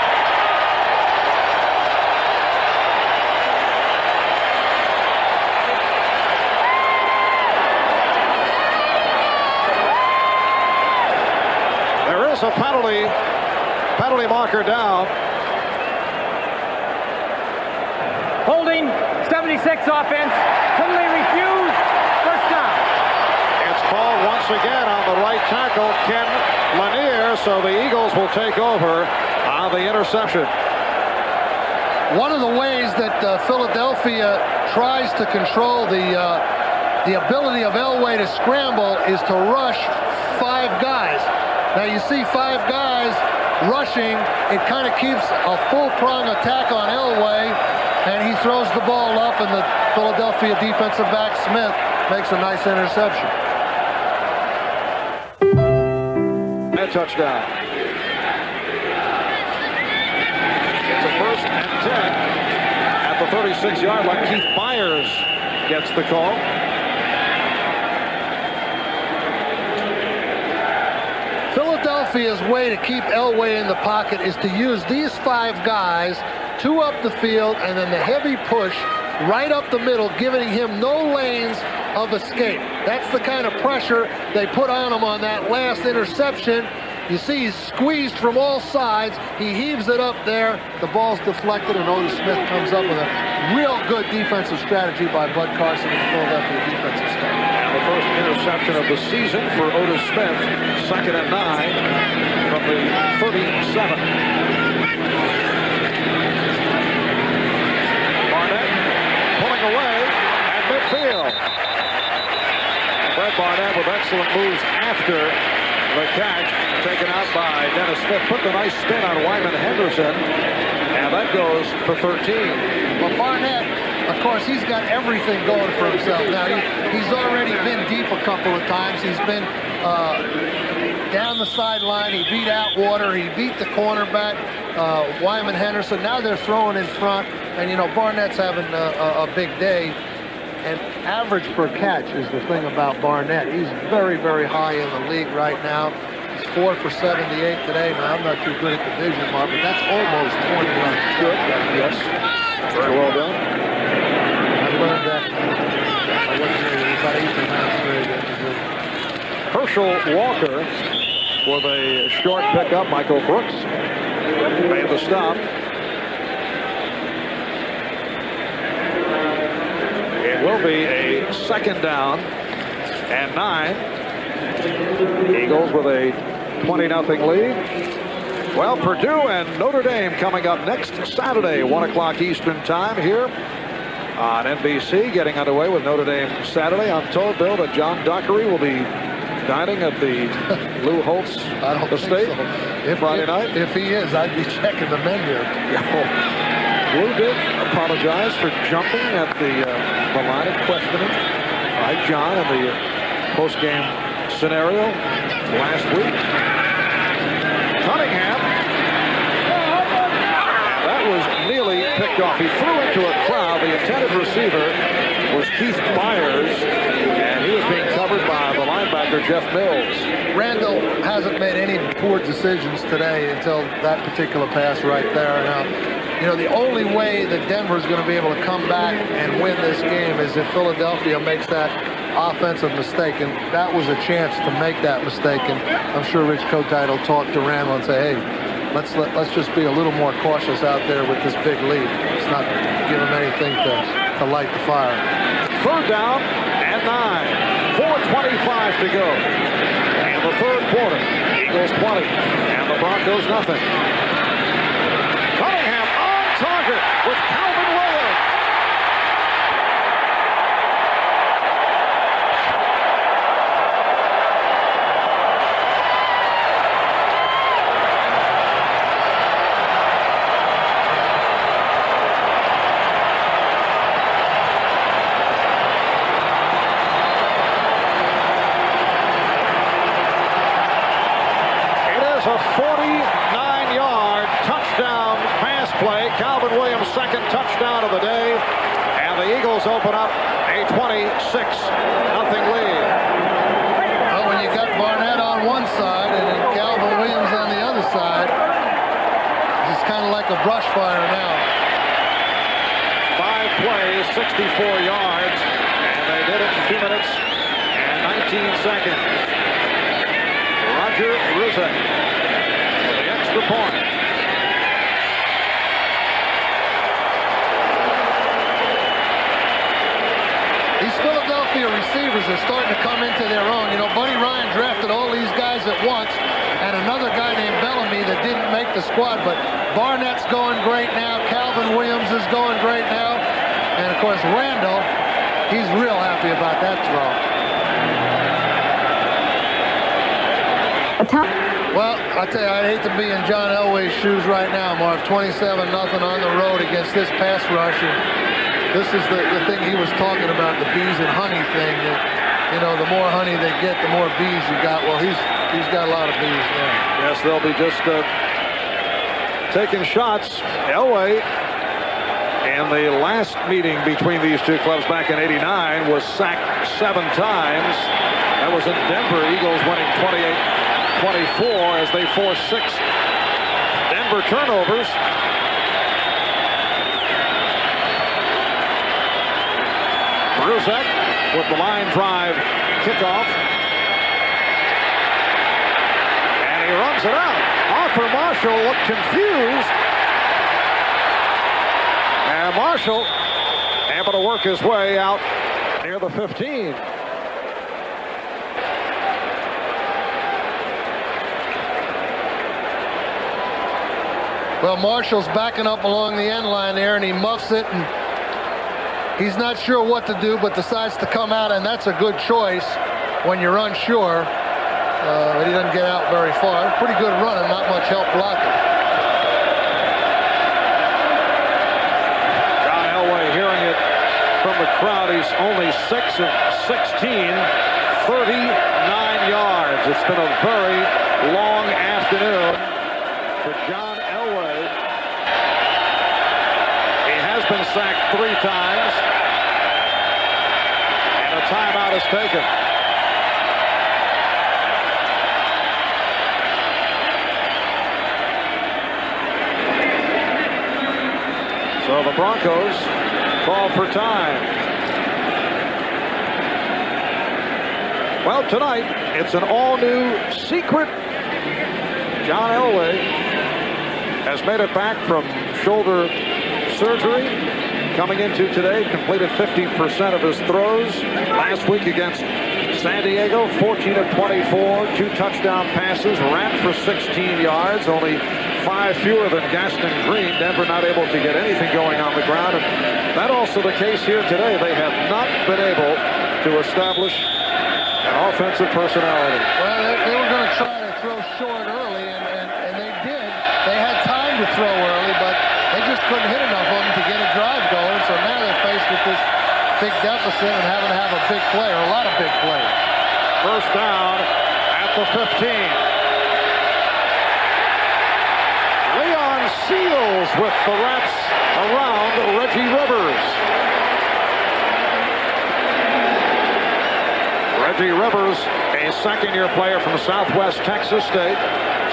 There is a penalty marker down.
Holding, 76 offense. Penalty refused. First down.
It's called once again on the right tackle, Ken Lanier, so the Eagles will take over on the interception.
One of the ways that Philadelphia tries to control the ability of Elway to scramble is to rush 5 guys. Now you see 5 guys rushing. It kind of keeps a full-prong attack on Elway, and he throws the ball up, and the Philadelphia defensive back Smith makes a nice interception.
A touchdown. It's a 1st and 10 at the 36-yard line. Keith Myers gets the call.
Philadelphia's way to keep Elway in the pocket is to use these 5 guys, 2 up the field, and then the heavy push right up the middle, giving him no lanes of escape. That's the kind of pressure they put on him on that last interception. You see he's squeezed from all sides. He heaves it up there. The ball's deflected, and Otis Smith comes up with a real good defensive strategy by Bud Carson and the Philadelphia defensive staff.
And the first interception of the season for Otis Smith. 2nd and 9 from the 37. Barnett pulling away at midfield. Brett Barnett with excellent moves after the catch, taken out by Dennis Smith. Put the nice spin on Wyman Henderson, and that goes for 13.
Well, Barnett, of course, he's got everything going for himself now. He's already been deep a couple of times. He's been down the sideline. He beat Atwater. He beat the cornerback, Wyman Henderson. Now they're throwing in front, and, you know, Barnett's having a big day. And average per catch is the thing about Barnett. He's very, very high in the league right now. He's 4 for 78 today. Now, I'm not too good at the vision, Mark, but that's almost 20 runs.
Good. Yes. Very well done.
I learned that. I wasn't here. About 18 months straight.
Herschel Walker with a short pickup. Michael Brooks made the stop. It will be a 2nd down and 9. Eagles with a 20-0 lead. Well, Purdue and Notre Dame coming up next Saturday, 1 o'clock Eastern time here on NBC. Getting underway with Notre Dame Saturday. I'm told, Bill, that John Dockery will be dining at the Lou Holtz estate Friday night.
If he is, I'd be checking the menu.
Lou did apologize for jumping at the line of questioning by John in the post-game scenario last week. Cunningham, and that was nearly picked off. He threw into a crowd. The intended receiver was Keith Myers, and he was being covered by the linebacker Jeff Mills.
Randall hasn't made any poor decisions today until that particular pass right there. Now, you know, the only way that Denver's going to be able to come back and win this game is if Philadelphia makes that offensive mistake, and that was a chance to make that mistake. And I'm sure Rich Kotite will talk to Randall and say, hey, let's just be a little more cautious out there with this big lead. Let's not give them anything to light the fire.
Third down and 9. 4:25 to go. And the third quarter. Eagles 20 and the Broncos nothing. Cunningham on target with Calvin Williams. A 49-yard touchdown pass play. Calvin Williams' second touchdown of the day. And the Eagles open up a 26-0 lead.
Well, when you got Barnett on one side and then Calvin Williams on the other side, it's kind of like a brush fire now.
5 plays, 64 yards. And they did it in 2 minutes and 19 seconds. Roger Rizek. The point.
These Philadelphia receivers are starting to come into their own. You know, Buddy Ryan drafted all these guys at once, and another guy named Bellamy that didn't make the squad, but Barnett's going great now. Calvin Williams is going great now. And, of course, Randall, he's real happy about that throw. Well, I tell you, I'd hate to be in John Elway's shoes right now, Marv. 27-0 on the road against this pass rush. And this is the thing he was talking about, the bees and honey thing. That, you know, the more honey they get, the more bees you got. Well, he's got a lot of bees now.
Yes, they'll be just taking shots. Elway, in the last meeting between these two clubs back in '89, was sacked 7 times. That was in Denver. Eagles winning 28-24 as they force 6 Denver turnovers. Bruzek with the line drive kickoff. And he runs it out. Arthur Marshall looked confused. And Marshall able to work his way out near the 15.
Well, Marshall's backing up along the end line there, and he muffs it, and he's not sure what to do, but decides to come out, and that's a good choice when you're unsure. But he doesn't get out very far. Pretty good run and not much help blocking.
John Elway hearing it from the crowd. He's only 6 of 16, 39 yards. It's been a very long afternoon for John Elway. He has been sacked 3 times, and a timeout is taken. So the Broncos call for time. Well, tonight it's an all-new secret. John Elway has made it back from shoulder surgery. Coming into today, completed 50% of his throws. Last week against San Diego, 14 of 24, 2 touchdown passes, ran for 16 yards, only 5 fewer than Gaston Green. Denver not able to get anything going on the ground. And that also the case here today. They have not been able to establish an offensive personality.
Well, they were going to try to throw short early, and they did. They had time to throw early, but they just couldn't hit enough of them to get a drive going. So now they're faced with this big deficit and having to have a big play, or a lot of big plays.
First down at the 15. Seals with the wraps around Reggie Rivers. Reggie Rivers, a second-year player from Southwest Texas State,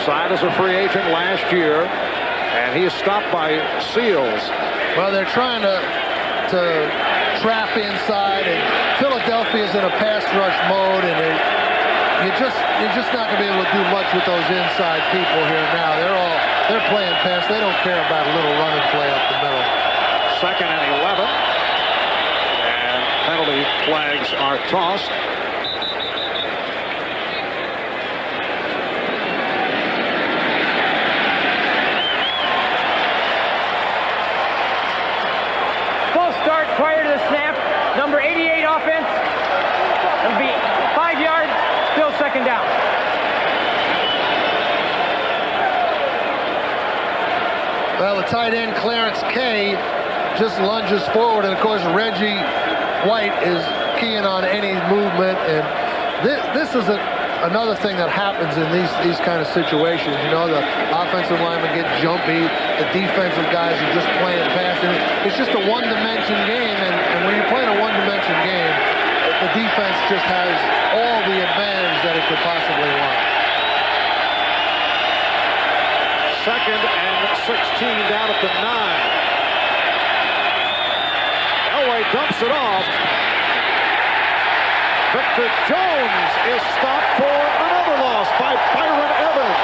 signed as a free agent last year, and he is stopped by Seals.
Well, they're trying to trap inside, and Philadelphia's in a pass rush mode, and you're just not going to be able to do much with those inside people here now. They're all They're playing pass. They don't care about a little run and play up the middle.
2nd and 11. And penalty flags are tossed.
Full start prior to the snap. Number 88 offense. It'll be 5 yards, still 2nd down.
Well, the tight end, Clarence Kay, just lunges forward, and of course Reggie White is keying on any movement, and this is another thing that happens in these kind of situations. You know, the offensive linemen get jumpy, the defensive guys are just playing passing. It's just a one-dimension game, and when you're playing a one-dimension game, the defense just has all the advantage that it could possibly want.
2nd and 16 down at the 9. Elway dumps it off. Victor Jones is stopped for another loss by Byron Evans.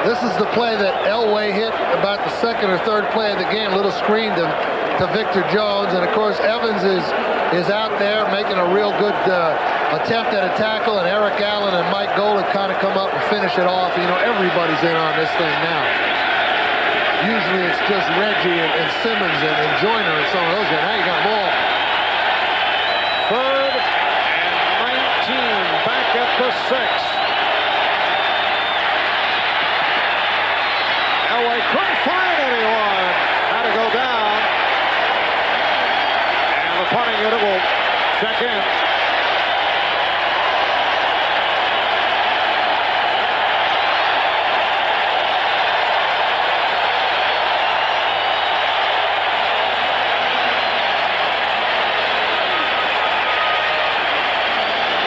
This is the play that Elway hit about the 2nd or 3rd play of the game. Little screen to Victor Jones, and of course Evans is out there making a real good attempt at a tackle, and Eric Allen and Mike Golick kind of come up and finish it off. You know, everybody's in on this thing now. Usually it's just Reggie and Simmons and Joyner and some of those guys. Now you got them all.
3rd and 19, back at the 6. Elway couldn't find anyone. Had to go down. And the punting unit will check in.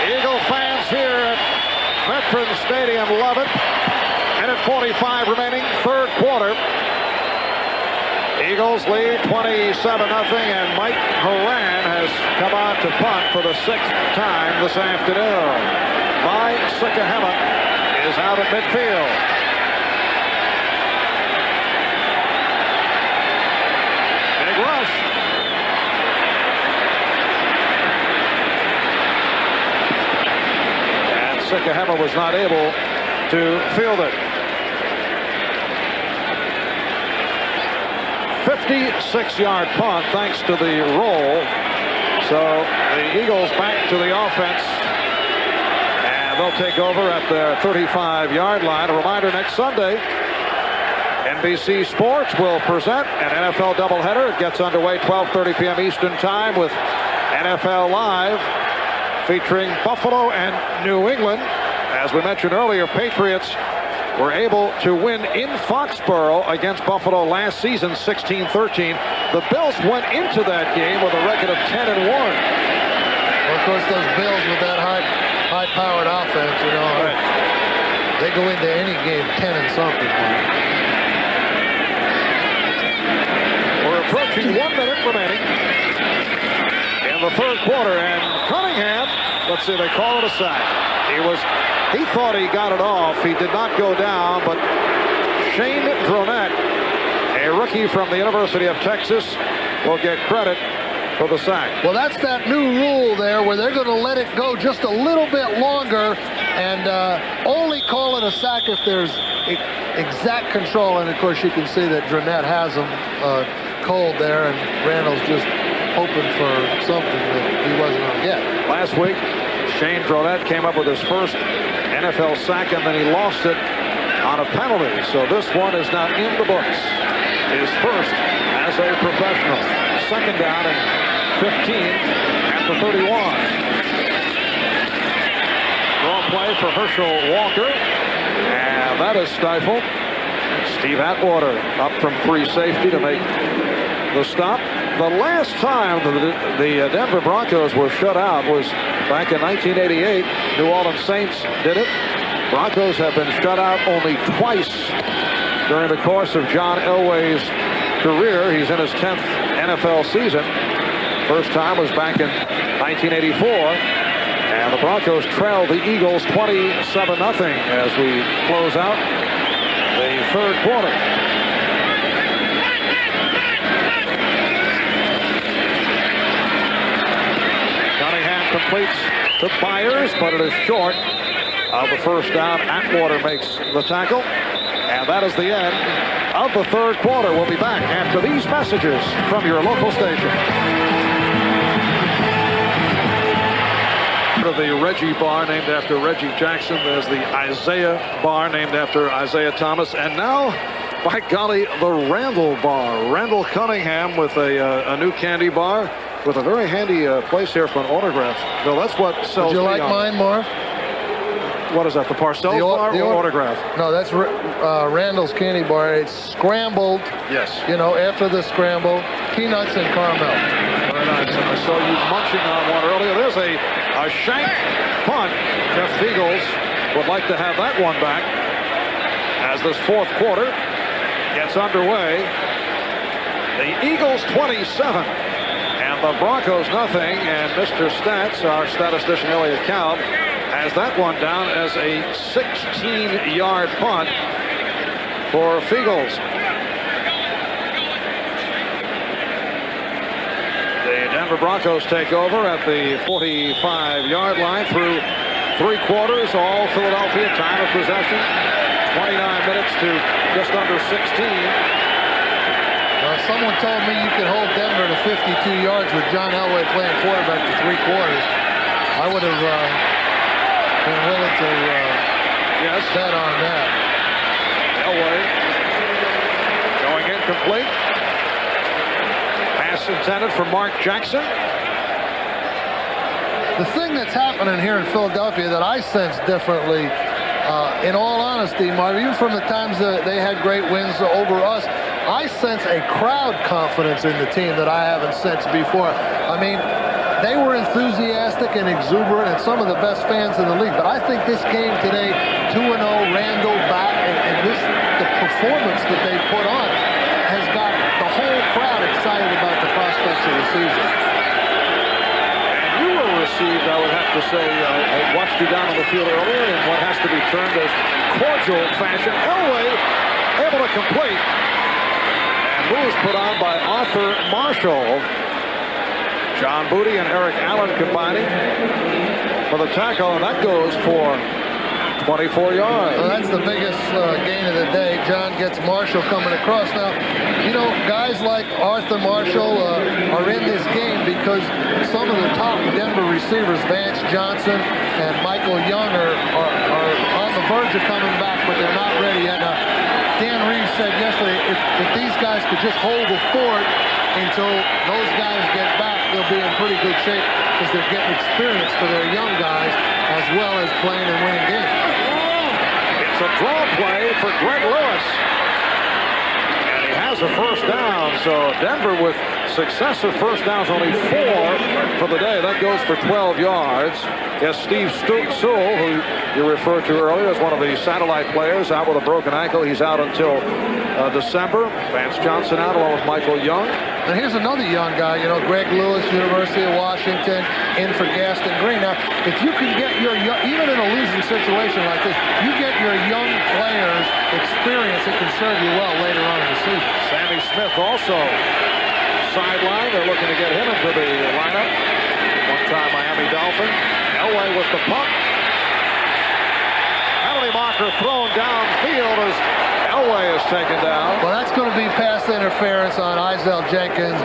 Eagle fans here at Veterans Stadium love it. Minute 45 remaining, 3rd quarter. Eagles lead 27-0, and Mike Horan has come on to punt for the 6th time this afternoon. Mike Sikahema is out at midfield. Big rush. And Sikahema was not able to field it. 56-yard punt thanks to the roll. So the Eagles back to the offense, and they'll take over at their 35-yard line. A reminder, next Sunday, NBC Sports will present an NFL doubleheader. It gets underway 12:30 p.m. Eastern Time with NFL Live featuring Buffalo and New England. As we mentioned earlier, Patriots were able to win in Foxborough against Buffalo last season, 16-13. The Bills went into that game with a record of 10-1.
Well, of course, those Bills with that high-powered offense, you know, right, they go into any game 10 and something.
We're approaching 1 minute remaining in the 3rd quarter, and Cunningham, let's see, they call it a sack. He thought he got it off. He did not go down, but Shane Dronette, a rookie from the University of Texas, will get credit for the sack.
Well, that's that new rule there where they're going to let it go just a little bit longer and only call it a sack if there's exact control. And, of course, you can see that Dronette has him cold there, and Randall's just hoping for something that he wasn't going to get.
Last week, Shane Dronette came up with his first NFL sack, and then he lost it on a penalty. So this one is now in the books. His first as a professional. 2nd down and 15 at the 31. Draw play for Herschel Walker, and that is stifled. Steve Atwater up from free safety to make the stop. The last time the Denver Broncos were shut out was back in 1988. New Orleans Saints did it. Broncos have been shut out only twice during the course of John Elway's career. He's in his 10th NFL season. First time was back in 1984. And the Broncos trailed the Eagles 27-0 as we close out the third quarter. Cunningham completes to Byers, but it is short of the first down. Atwater makes the tackle. And that is the end of the third quarter. We'll be back after these messages from your local station. The Reggie Bar, named after Reggie Jackson. There's the Isaiah Bar, named after Isaiah Thomas. And now, by golly, the Randall Bar. Randall Cunningham with a new candy bar with a very handy place here for an autograph. Bill, that's what sells.
Would you like mine, Marv?
What is that, the Parcells bar or autograph?
No, that's Randall's candy bar. It's scrambled.
Yes.
You know, after the scramble, peanuts and caramel.
Very nice. And I saw you munching on one earlier. There's a shank punt. Jeff Fiegels would like to have that one back as this fourth quarter gets underway. The Eagles 27 and the Broncos nothing. And Mr. Stats, our statistician Elliot Kalb, has that one down as a 16-yard punt for Fiegels. The Denver Broncos take over at the 45-yard line through three quarters. All Philadelphia. Time of possession 29 minutes to just under 16.
Someone told me you could hold Denver to 52 yards with John Elway playing quarterback for three quarters. I would have been willing to bet on that.
Elway going incomplete. Pass intended for Mark Jackson.
The thing that's happening here in Philadelphia that I sense differently, in all honesty, Marv, even from the times that they had great wins over us, I sense a crowd confidence in the team that I haven't sensed before. I mean, they were enthusiastic and exuberant and some of the best fans in the league. But I think this game today, 2-0, Randall back, and the performance that they put on has got the whole crowd excited about the prospects of the season.
You were received, I would have to say, I watched you down on the field earlier in what has to be termed as cordial fashion. Elway able to complete. And moves put on by Arthur Marshall. John Booty and Eric Allen combining for the tackle, and that goes for 24 yards.
Well, that's the biggest gain of the day. John gets Marshall coming across. Now, you know, guys like Arthur Marshall are in this game because some of the top Denver receivers, Vance Johnson and Michael Young, are on the verge of coming back, but they're not ready yet. Now, Dan Reeves said yesterday, if these guys could just hold the fort until those guys get back, they'll be in pretty good shape because they're getting experience for their young guys as well as playing and winning games.
It's a draw play for Greg Lewis. And he has a first down. So Denver with successive first downs, only 4 for the day. That goes for 12 yards. Yes, Steve Sewell, who you referred to earlier as one of the satellite players, out with a broken ankle. He's out until December. Vance Johnson out along with Michael Young.
And here's another young guy, you know, Greg Lewis, University of Washington, in for Gaston Green. Now, if you can get your young, even in a losing situation like this, you get your young players experience, it can serve you well later on in the season.
Sammy Smith also sideline. They're looking to get him into the lineup. One-time Miami Dolphin. Elway with the punt. Penalty marker thrown downfield as Elway is taken down.
Well, that's going to be pass interference on Isaiah Jenkins.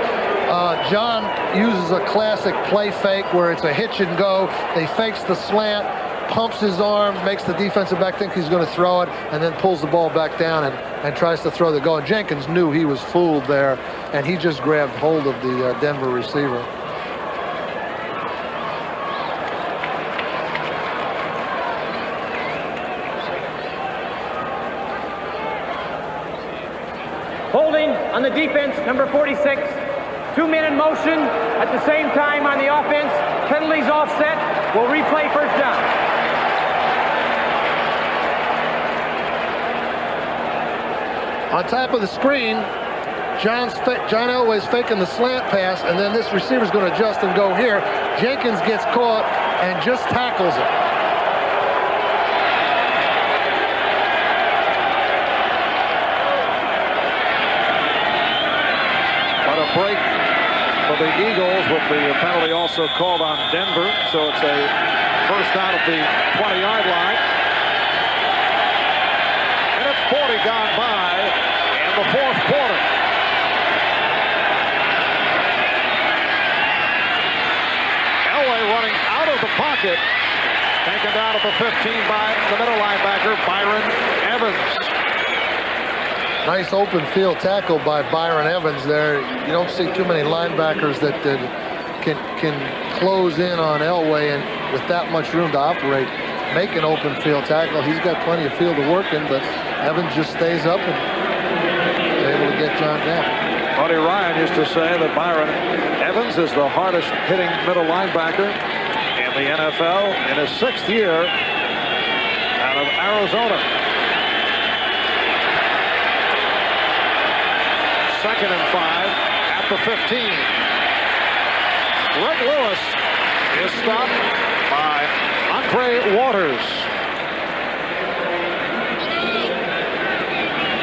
John uses a classic play fake where it's a hitch and go. They fakes the slant, pumps his arm, makes the defensive back think he's going to throw it, and then pulls the ball back down and tries to throw the goal. And Jenkins knew he was fooled there, and he just grabbed hold of the Denver receiver.
Holding on the defense, number 46. 2 men in motion at the same time on the offense. Penalties offset. We'll replay first down.
On top of the screen, John Elway's faking the slant pass, and then this receiver's going to adjust and go here. Jenkins gets caught and just tackles it.
But a break for the Eagles with the penalty also called on Denver. So it's a first down at the 20-yard line. And it's 40 gone by in the fourth quarter. Elway running out of the pocket. Taken down at the 15 by the middle linebacker, Byron Evans.
Nice open field tackle by Byron Evans there. You don't see too many linebackers that can close in on Elway and with that much room to operate, make an open field tackle. He's got plenty of field to work in, but Evans just stays up and is able to get John down.
Buddy Ryan used to say that Byron Evans is the hardest hitting middle linebacker in the NFL in his 6th year out of Arizona. 2nd and 5 at the 15. Greg Lewis is stopped by Andre Waters.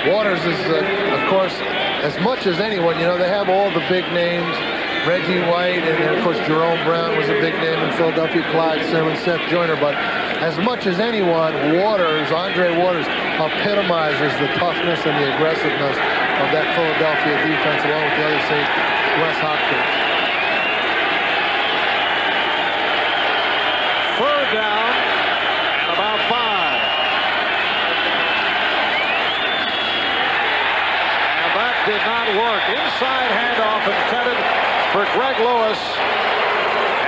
Waters is, of course, as much as anyone, you know, they have all the big names. Reggie White, and then, of course, Jerome Brown was a big name in Philadelphia, Clyde Simmons, Seth Joyner. But as much as anyone, Andre Waters, epitomizes the toughness and the aggressiveness of that Philadelphia defense, along with the other safety, Wes Hopkins.
Third down and about 5. And that did not work. Inside handoff intended for Greg Lewis.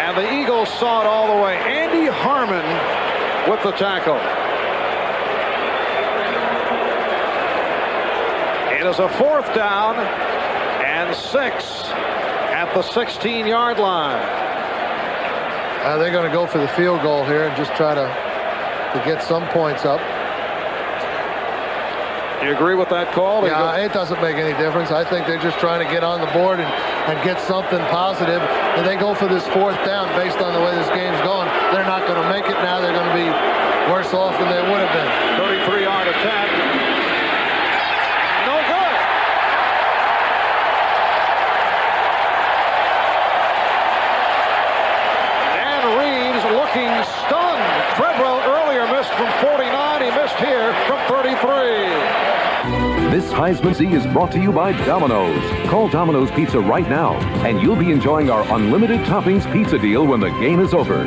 And the Eagles saw it all the way. Andy Harmon with the tackle. It is a 4th down and 6 at the 16-yard line.
They're going to go for the field goal here and just try to get some points up.
Do you agree with that call?
Yeah, it doesn't make any difference. I think they're just trying to get on the board and get something positive. And they go for this 4th down based on the way this game's going. They're not going to make it now. They're going to be worse off than they would have been.
33-yard attack. No good. Dan Reeves looking stunned. Treadwell earlier missed from 49. He missed here from 33.
This Heisman C is brought to you by Domino's. Call Domino's Pizza right now, and you'll be enjoying our unlimited toppings pizza deal when the game is over.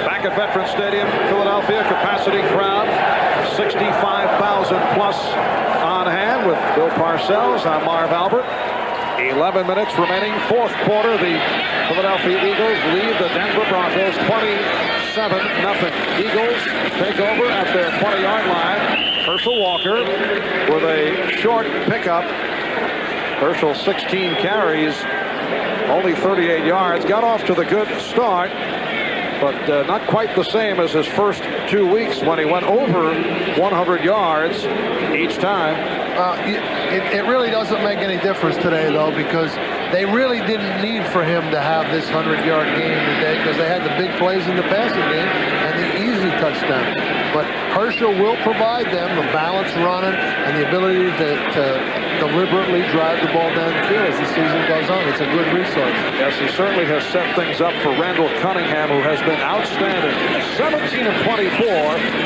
Back at Veterans Stadium, Philadelphia, capacity crowd, 65,000 plus on hand with Bill Parcells. I'm Marv Albert. 11 minutes remaining, fourth quarter. The Philadelphia Eagles lead the Denver Broncos 27-0. Eagles take over at their 20-yard line. Herschel Walker with a short pickup. Herschel 16 carries, only 38 yards. Got off to the good start, but not quite the same as his first 2 weeks when he went over 100 yards each time.
It really doesn't make any difference today, though, because they really didn't need for him to have this 100-yard game today because they had the big plays in the passing game and the easy touchdown. But Herschel will provide them the balance running and the ability to deliberately drive the ball down the field as the season goes on. It's a good resource.
Yes, he certainly has set things up for Randall Cunningham, who has been outstanding. 17 of 24,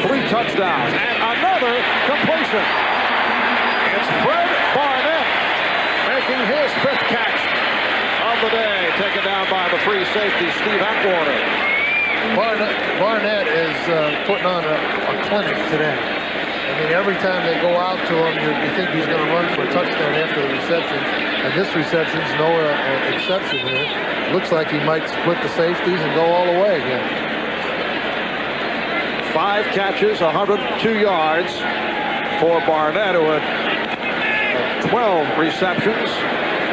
3 touchdowns, and another completion. It's Fred Barnett making his 5th catch of the day, taken down by the free safety, Steve Atwater.
Barnett is putting on a clinic today. I mean, every time they go out to him, you think he's going to run for a touchdown after the reception. And this reception's no exception here. Looks like he might split the safeties and go all the way again.
5 catches, 102 yards for Barnett, who had 12 receptions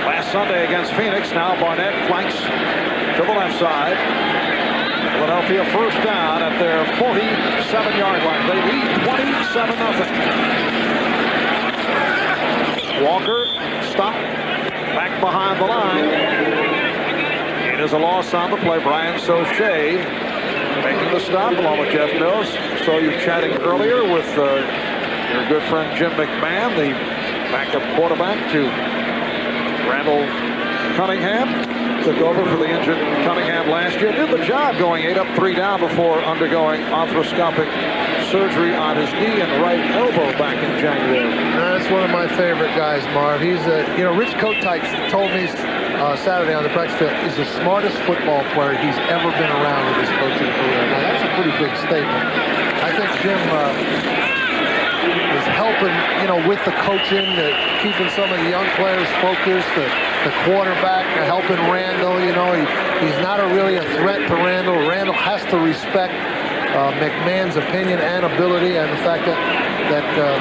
last Sunday against Phoenix. Now Barnett flanks to the left side. Philadelphia first down at their 47-yard line. They lead 27-0. Walker stopped back behind the line. It is a loss on the play. Brian Sauché making the stop along with Jeff Mills. So you chatting earlier with your good friend Jim McMahon, the backup quarterback to Randall Cunningham. Took over for the injured Cunningham last year. Did the job going 8 up, 3 down before undergoing arthroscopic surgery on his knee and right elbow back in January.
That's one of my favorite guys, Marv. He's Rich Kotite told me Saturday on the practice field, he's the smartest football player he's ever been around with his coaching career. Now, that's a pretty big statement. I think Jim is helping, with the coaching, keeping some of the young players focused, the quarterback, helping Randall. He's not really a threat to Randall. Randall has to respect McMahon's opinion and ability, and the fact that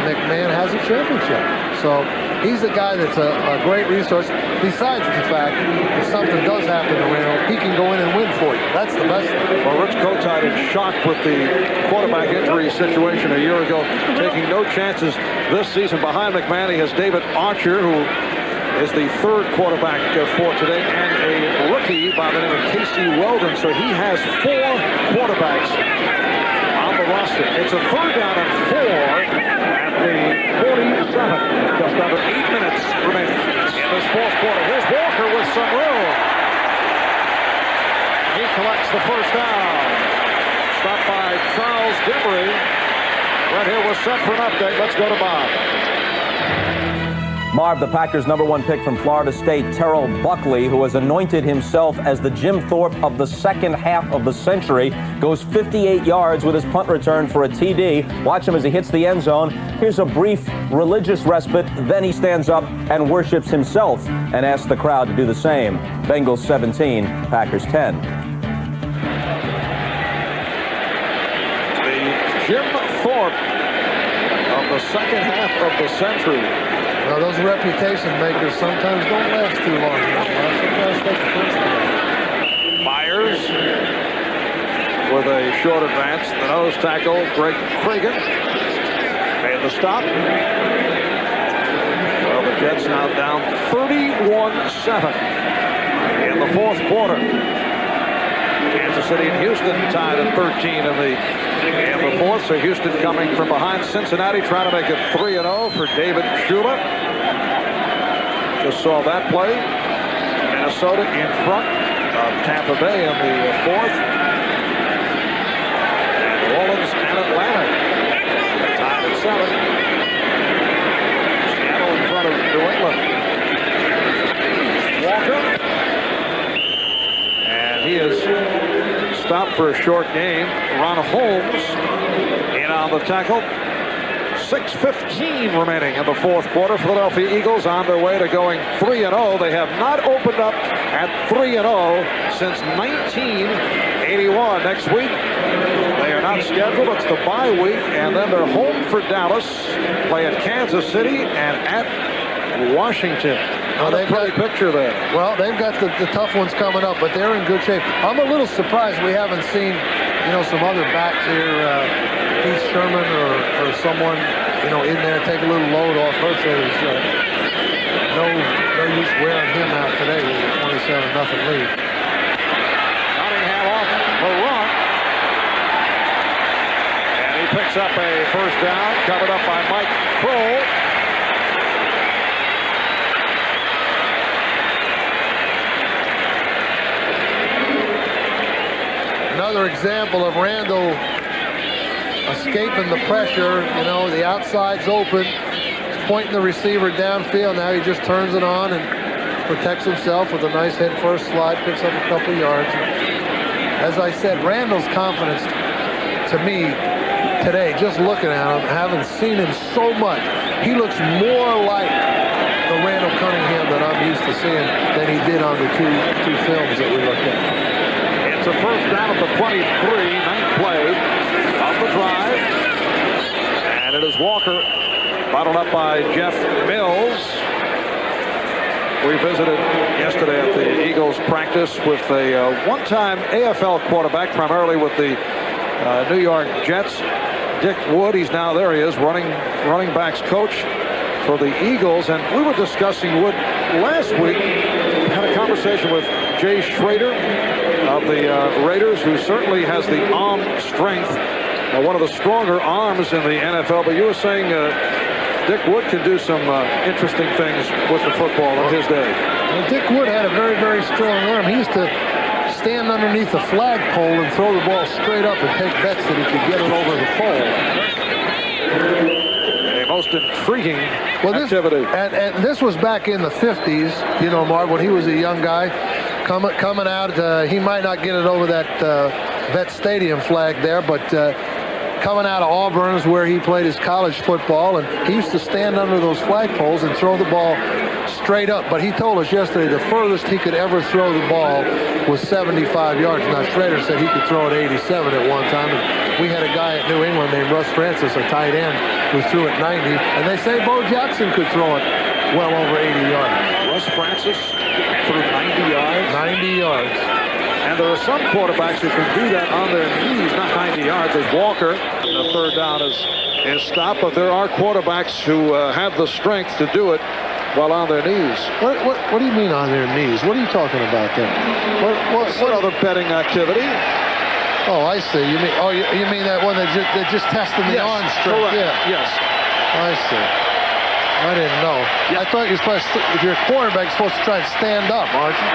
McMahon has a championship. So he's a guy that's a great resource. Besides the fact that something does happen to Randall, he can go in and win for you. That's the best thing.
Well, Rich Kotite in shock with the quarterback injury situation a year ago, taking no chances this season. Behind McMahon, he has David Archer, who is the third quarterback for today, and a rookie by the name of Casey Weldon. So he has 4 quarterbacks on the roster. It's a third down and 4 at the 47. Just under 8 minutes remaining in this fourth quarter. Here's Walker with some room. He collects the first down. Stopped by Charles Dibry. Right here, we're set for an update. Let's go to Bob.
Marv, the Packers' #1 pick from Florida State, Terrell Buckley, who has anointed himself as the Jim Thorpe of the second half of the century, goes 58 yards with his punt return for a TD. Watch him as he hits the end zone. Here's a brief religious respite. Then he stands up and worships himself and asks the crowd to do the same. Bengals 17, Packers 10.
The Jim Thorpe of the second half of the century.
Now, those reputation makers sometimes don't last too long. Sometimes take the first time.
Myers with a short advance. The nose tackle, Greg Cragen, made the stop. Well, the Jets now down 31-7 in the fourth quarter. Kansas City and Houston tied at 13 in the fourth. So Houston coming from behind Cincinnati, trying to make it 3-0 for David Shula. Just saw that play. Minnesota in front of Tampa Bay in the fourth. And New Orleans and Atlanta tied at 7. Seattle in front of New England. Walker. And he is stopped for a short game. Ron Holmes in on the tackle. 6:15 remaining in the fourth quarter. Philadelphia Eagles on their way to going 3-0. They have not opened up at 3-0 since 1981. Next week, they are not scheduled. It's the bye week, and then they're home for Dallas, play at Kansas City and at Washington. Not a pretty picture there.
Well, they've got the tough ones coming up, but they're in good shape. I'm a little surprised we haven't seen, some other backs here, Keith Sherman or someone, in there, take a little load off her shoulders. No use wearing him out today with a 27-0 lead.
Cunningham off the run. And he picks up a first down, covered up by Mike Kroll.
Another example of Randall escaping the pressure. The outside's open. He's pointing the receiver downfield. Now he just turns it on and protects himself with a nice head first slide, picks up a couple yards. As I said, Randall's confidence, to me, today, just looking at him, having seen him so much, he looks more like the Randall Cunningham that I'm used to seeing than he did on the two films that we looked at.
It's a first down at the 23, ninth play of the drive. And it is Walker, bottled up by Jeff Mills. We visited yesterday at the Eagles practice with a one-time AFL quarterback, primarily with the New York Jets, Dick Wood. He's now, there he is, running backs coach for the Eagles. And we were discussing Wood last week. Had a conversation with Jay Schrader of the Raiders, who certainly has the arm strength, one of the stronger arms in the NFL. But you were saying Dick Wood can do some interesting things with the football in his day.
Well, Dick Wood had a very, very strong arm. He used to stand underneath the flagpole and throw the ball straight up and take bets that he could get it over the pole.
A most intriguing activity.
And this was back in the 50s, you know, Marv, when he was a young guy coming out. He might not get it over that Vet Stadium flag there, but coming out of Auburn's, where he played his college football, and he used to stand under those flagpoles and throw the ball straight up. But he told us yesterday the furthest he could ever throw the ball was 75 yards. Now, Schrader said he could throw it 87 at one time. And we had a guy at New England named Russ Francis, a tight end, who threw it 90. And they say Bo Jackson could throw it well over 80 yards.
Russ Francis threw 90 yards?
90 yards.
And there are some quarterbacks who can do that on their knees, not 90 yards. As Walker, the third down is stopped. But there are quarterbacks who have the strength to do it while on their knees.
What do you mean on their knees? What are you talking about there?
What other betting activity?
Oh, I see. You mean that one that just testing the arm strength?
Correct.
Yeah.
Yes.
I see. I didn't know. I thought you're supposed to, if you're a quarterback, you're supposed to try and stand up, aren't you?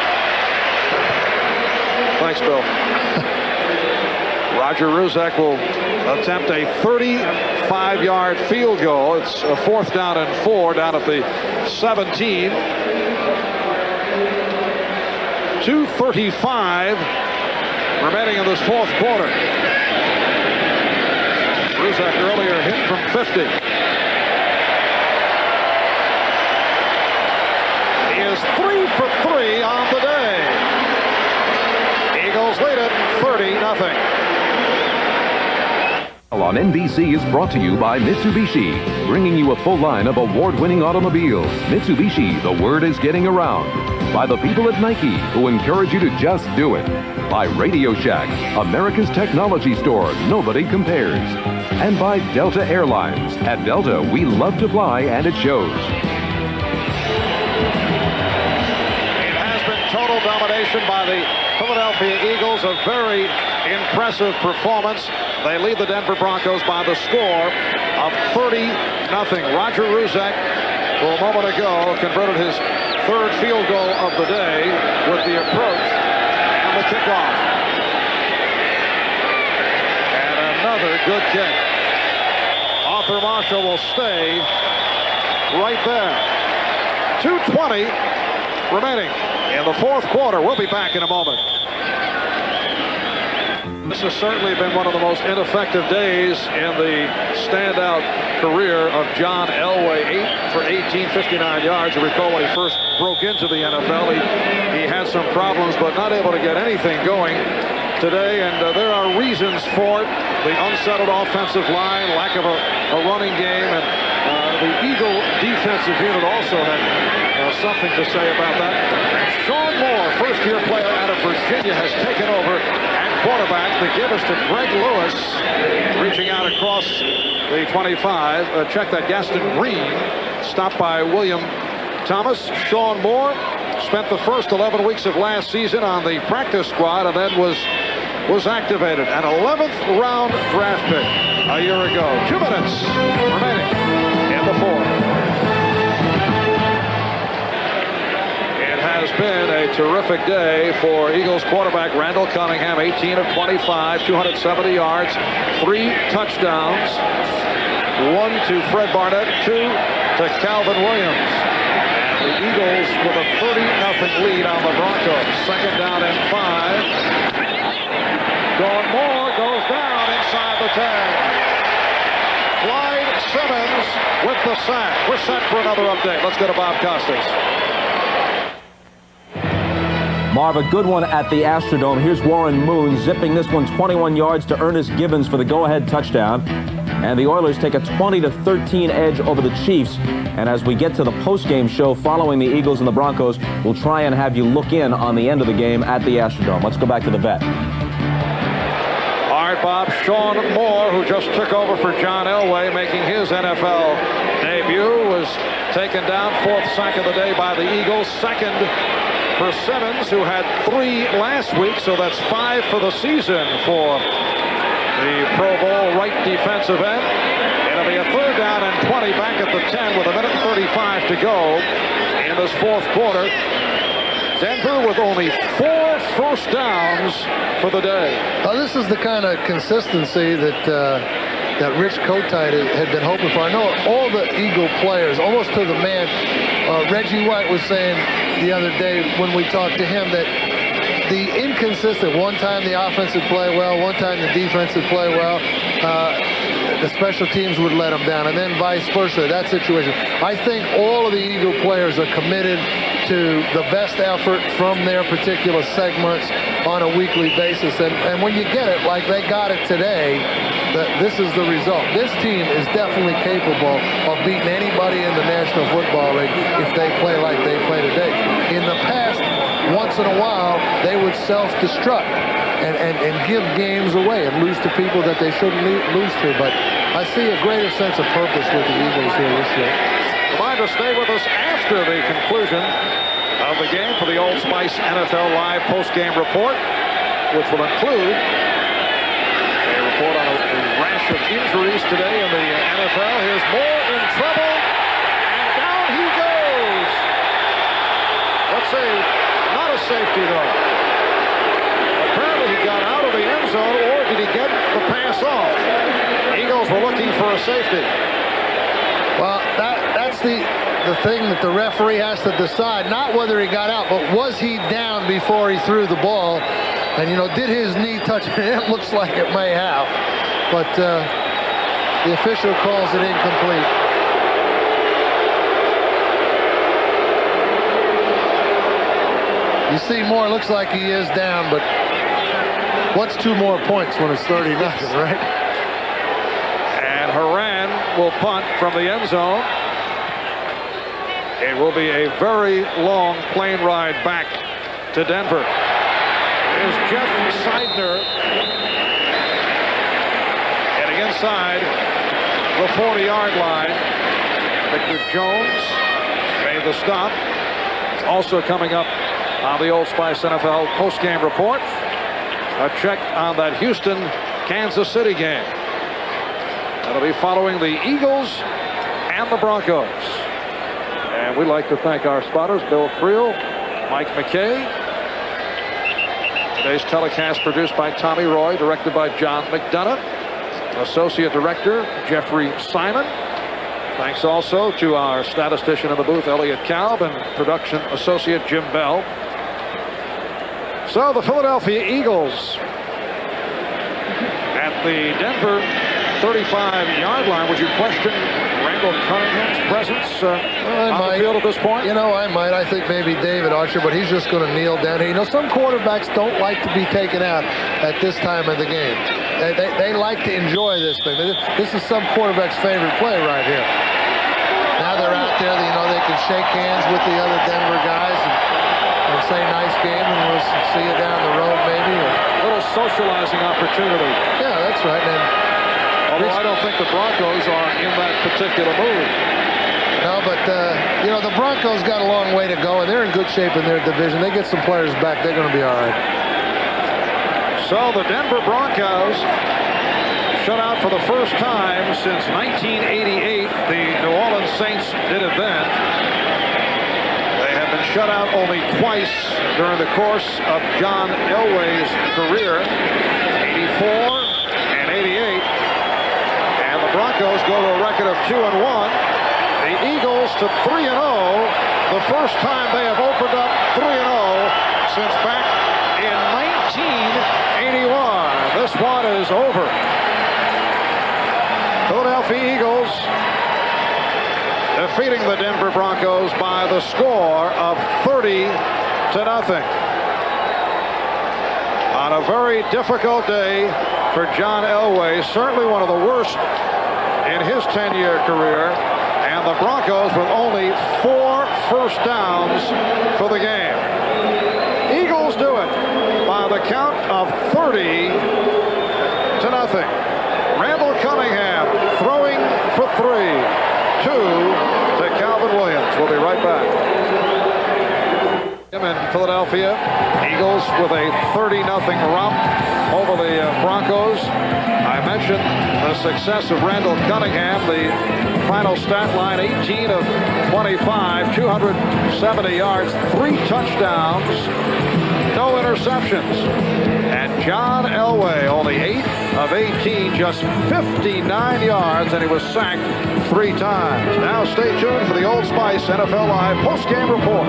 Thanks, Bill. Roger Ruzek will attempt a 35-yard field goal. It's a 4th down and 4 down at the 17. 2:35 remaining in this 4th quarter. Ruzek earlier hit from 50. He is 3 for 3 on the day. Eagles lead it 30-0.
On NBC is brought to you by Mitsubishi, bringing you a full line of award-winning automobiles. Mitsubishi, the word is getting around. By the people at Nike, who encourage you to just do it. By Radio Shack, America's technology store nobody compares. And by Delta Airlines. At Delta, we love to fly, and it shows.
It has been total domination by the Philadelphia Eagles. A very impressive performance. They lead the Denver Broncos by the score of 30-0. Roger Ruzek, who a moment ago converted his 3rd field goal of the day with the approach and the kickoff. And another good kick. Arthur Marshall will stay right there. 2:20 remaining in the 4th quarter. We'll be back in a moment. This has certainly been one of the most ineffective days in the standout career of John Elway. 8 for 18, 59 yards. You recall when he first broke into the NFL, he had some problems, but not able to get anything going today. And there are reasons for it. The unsettled offensive line, lack of a running game, and the Eagle defensive unit also had something to say about that. Sean Moore, first-year player out of Virginia, has taken over at quarterback. The give is to Greg Lewis, reaching out across the 25. Check that. Gaston Green stopped by William Thomas. Sean Moore spent the first 11 weeks of last season on the practice squad and then was activated. An 11th round draft pick a year ago. 2 minutes remaining in the 4th. Has been a terrific day for Eagles quarterback Randall Cunningham. 18 of 25, 270 yards, 3 touchdowns, 1 to Fred Barnett, 2 to Calvin Williams. And the Eagles with a 30-0 lead on the Broncos. 2nd down and 5. Going Moore goes down inside the 10. Clyde Simmons with the sack. We're set for another update. Let's go to Bob Costas.
Marv, a good one at the Astrodome. Here's Warren Moon zipping this one 21 yards to Ernest Gibbons for the go-ahead touchdown. and the Oilers take a 20-13 edge over the Chiefs. And as we get to the post-game show following the Eagles and the Broncos, we'll try and have you look in on the end of the game at the Astrodome. Let's go back to the vet.
All right, Bob. Sean Moore, who just took over for John Elway, making his NFL debut, was taken down, 4th sack of the day by the Eagles. Second for Simmons, who had 3 last week, so that's 5 for the season for the Pro Bowl right defensive end. It'll be a 3rd down and 20 back at the 10 with 1:35 to go in this 4th quarter. Denver with only 4 first downs for the day.
Well, this is the kind of consistency that Rich Kotite had been hoping for. I know all the Eagle players, almost to the man. Reggie White was saying the other day when we talked to him that the inconsistent, one time the offense would play well, one time the defense would play well, the special teams would let them down, and then vice versa, that situation. I think all of the Eagle players are committed to the best effort from their particular segments on a weekly basis, and when you get it like they got it today, this is the result. This team is definitely capable of beating anybody in the National Football League if they play like they play today. In the past, once in a while, they would self-destruct and give games away and lose to people that they shouldn't lose to. But I see a greater sense of purpose with the Eagles here this year.
Reminder, stay with us after the conclusion of the game for the Old Spice NFL Live post-game report, which will include a report on a rash of injuries today in the NFL. Here's Moore in trouble, and down he goes. Let's see, not a safety though. Apparently he got out of the end zone, or did he get the pass off? Eagles were looking for a safety.
Well, that's the thing that the referee has to decide, not whether he got out, but was he down before he threw the ball? And, you know, did his knee touch it? It looks like it may have. But the official calls it incomplete. You see Moore, looks like he is down, but what's 2 more points when it's 30-0, right?
And Haran will punt from the end zone. It will be a very long plane ride back to Denver. Here's Jeff Seidner getting inside the 40-yard line. Victor Jones made the stop. Also coming up on the Old Spice NFL postgame report, a check on that Houston-Kansas City game. That'll be following the Eagles and the Broncos. And we'd like to thank our spotters, Bill Creel, Mike McKay. Today's telecast produced by Tommy Roy, directed by John McDonough. Associate Director, Jeffrey Simon. Thanks also to our statistician in the booth, Elliot Kalb, and production associate, Jim Bell. So the Philadelphia Eagles at the Denver 35-yard line. Would you question Randall Cunningham's presence on the field at this point?
You know, I might. I think maybe David Archer, but he's just going to kneel down here. You know, some quarterbacks don't like to be taken out at this time of the game. They like to enjoy this thing. This is some quarterback's favorite play right here. Now they're out there, you know, they can shake hands with the other Denver guys and say nice game, and we'll see you down the road maybe.
A little socializing opportunity.
Yeah, that's right. And
although I don't think the Broncos are in that particular mood.
No, but, you know, the Broncos got a long way to go, and they're in good shape in their division. They get some players back, they're going to be all right.
So the Denver Broncos shut out for the first time since 1988. The New Orleans Saints did it then. They have been shut out only twice during the course of John Elway's career, 84 and 88. And the Broncos go to a record of 2-1. The Eagles to 3-0. The first time they have opened up 3-0 since back in 1981. This one is over. Philadelphia Eagles defeating the Denver Broncos by the score of 30-0. On a very difficult day for John Elway, certainly one of the worst in his 10-year career, and the Broncos with only 4 first downs for the game. Eagles do it by the count of 30-0. Randall Cunningham throwing for 3. 2 to Calvin Williams. We'll be right back. In Philadelphia, Eagles with a 30-0 romp over the Broncos. I mentioned the success of Randall Cunningham. The final stat line, 18 of 25, 270 yards, 3 touchdowns, no interceptions. And John Elway, only 8 of 18, just 59 yards, and he was sacked 3 times. Now stay tuned for the Old Spice NFL Live post-game report.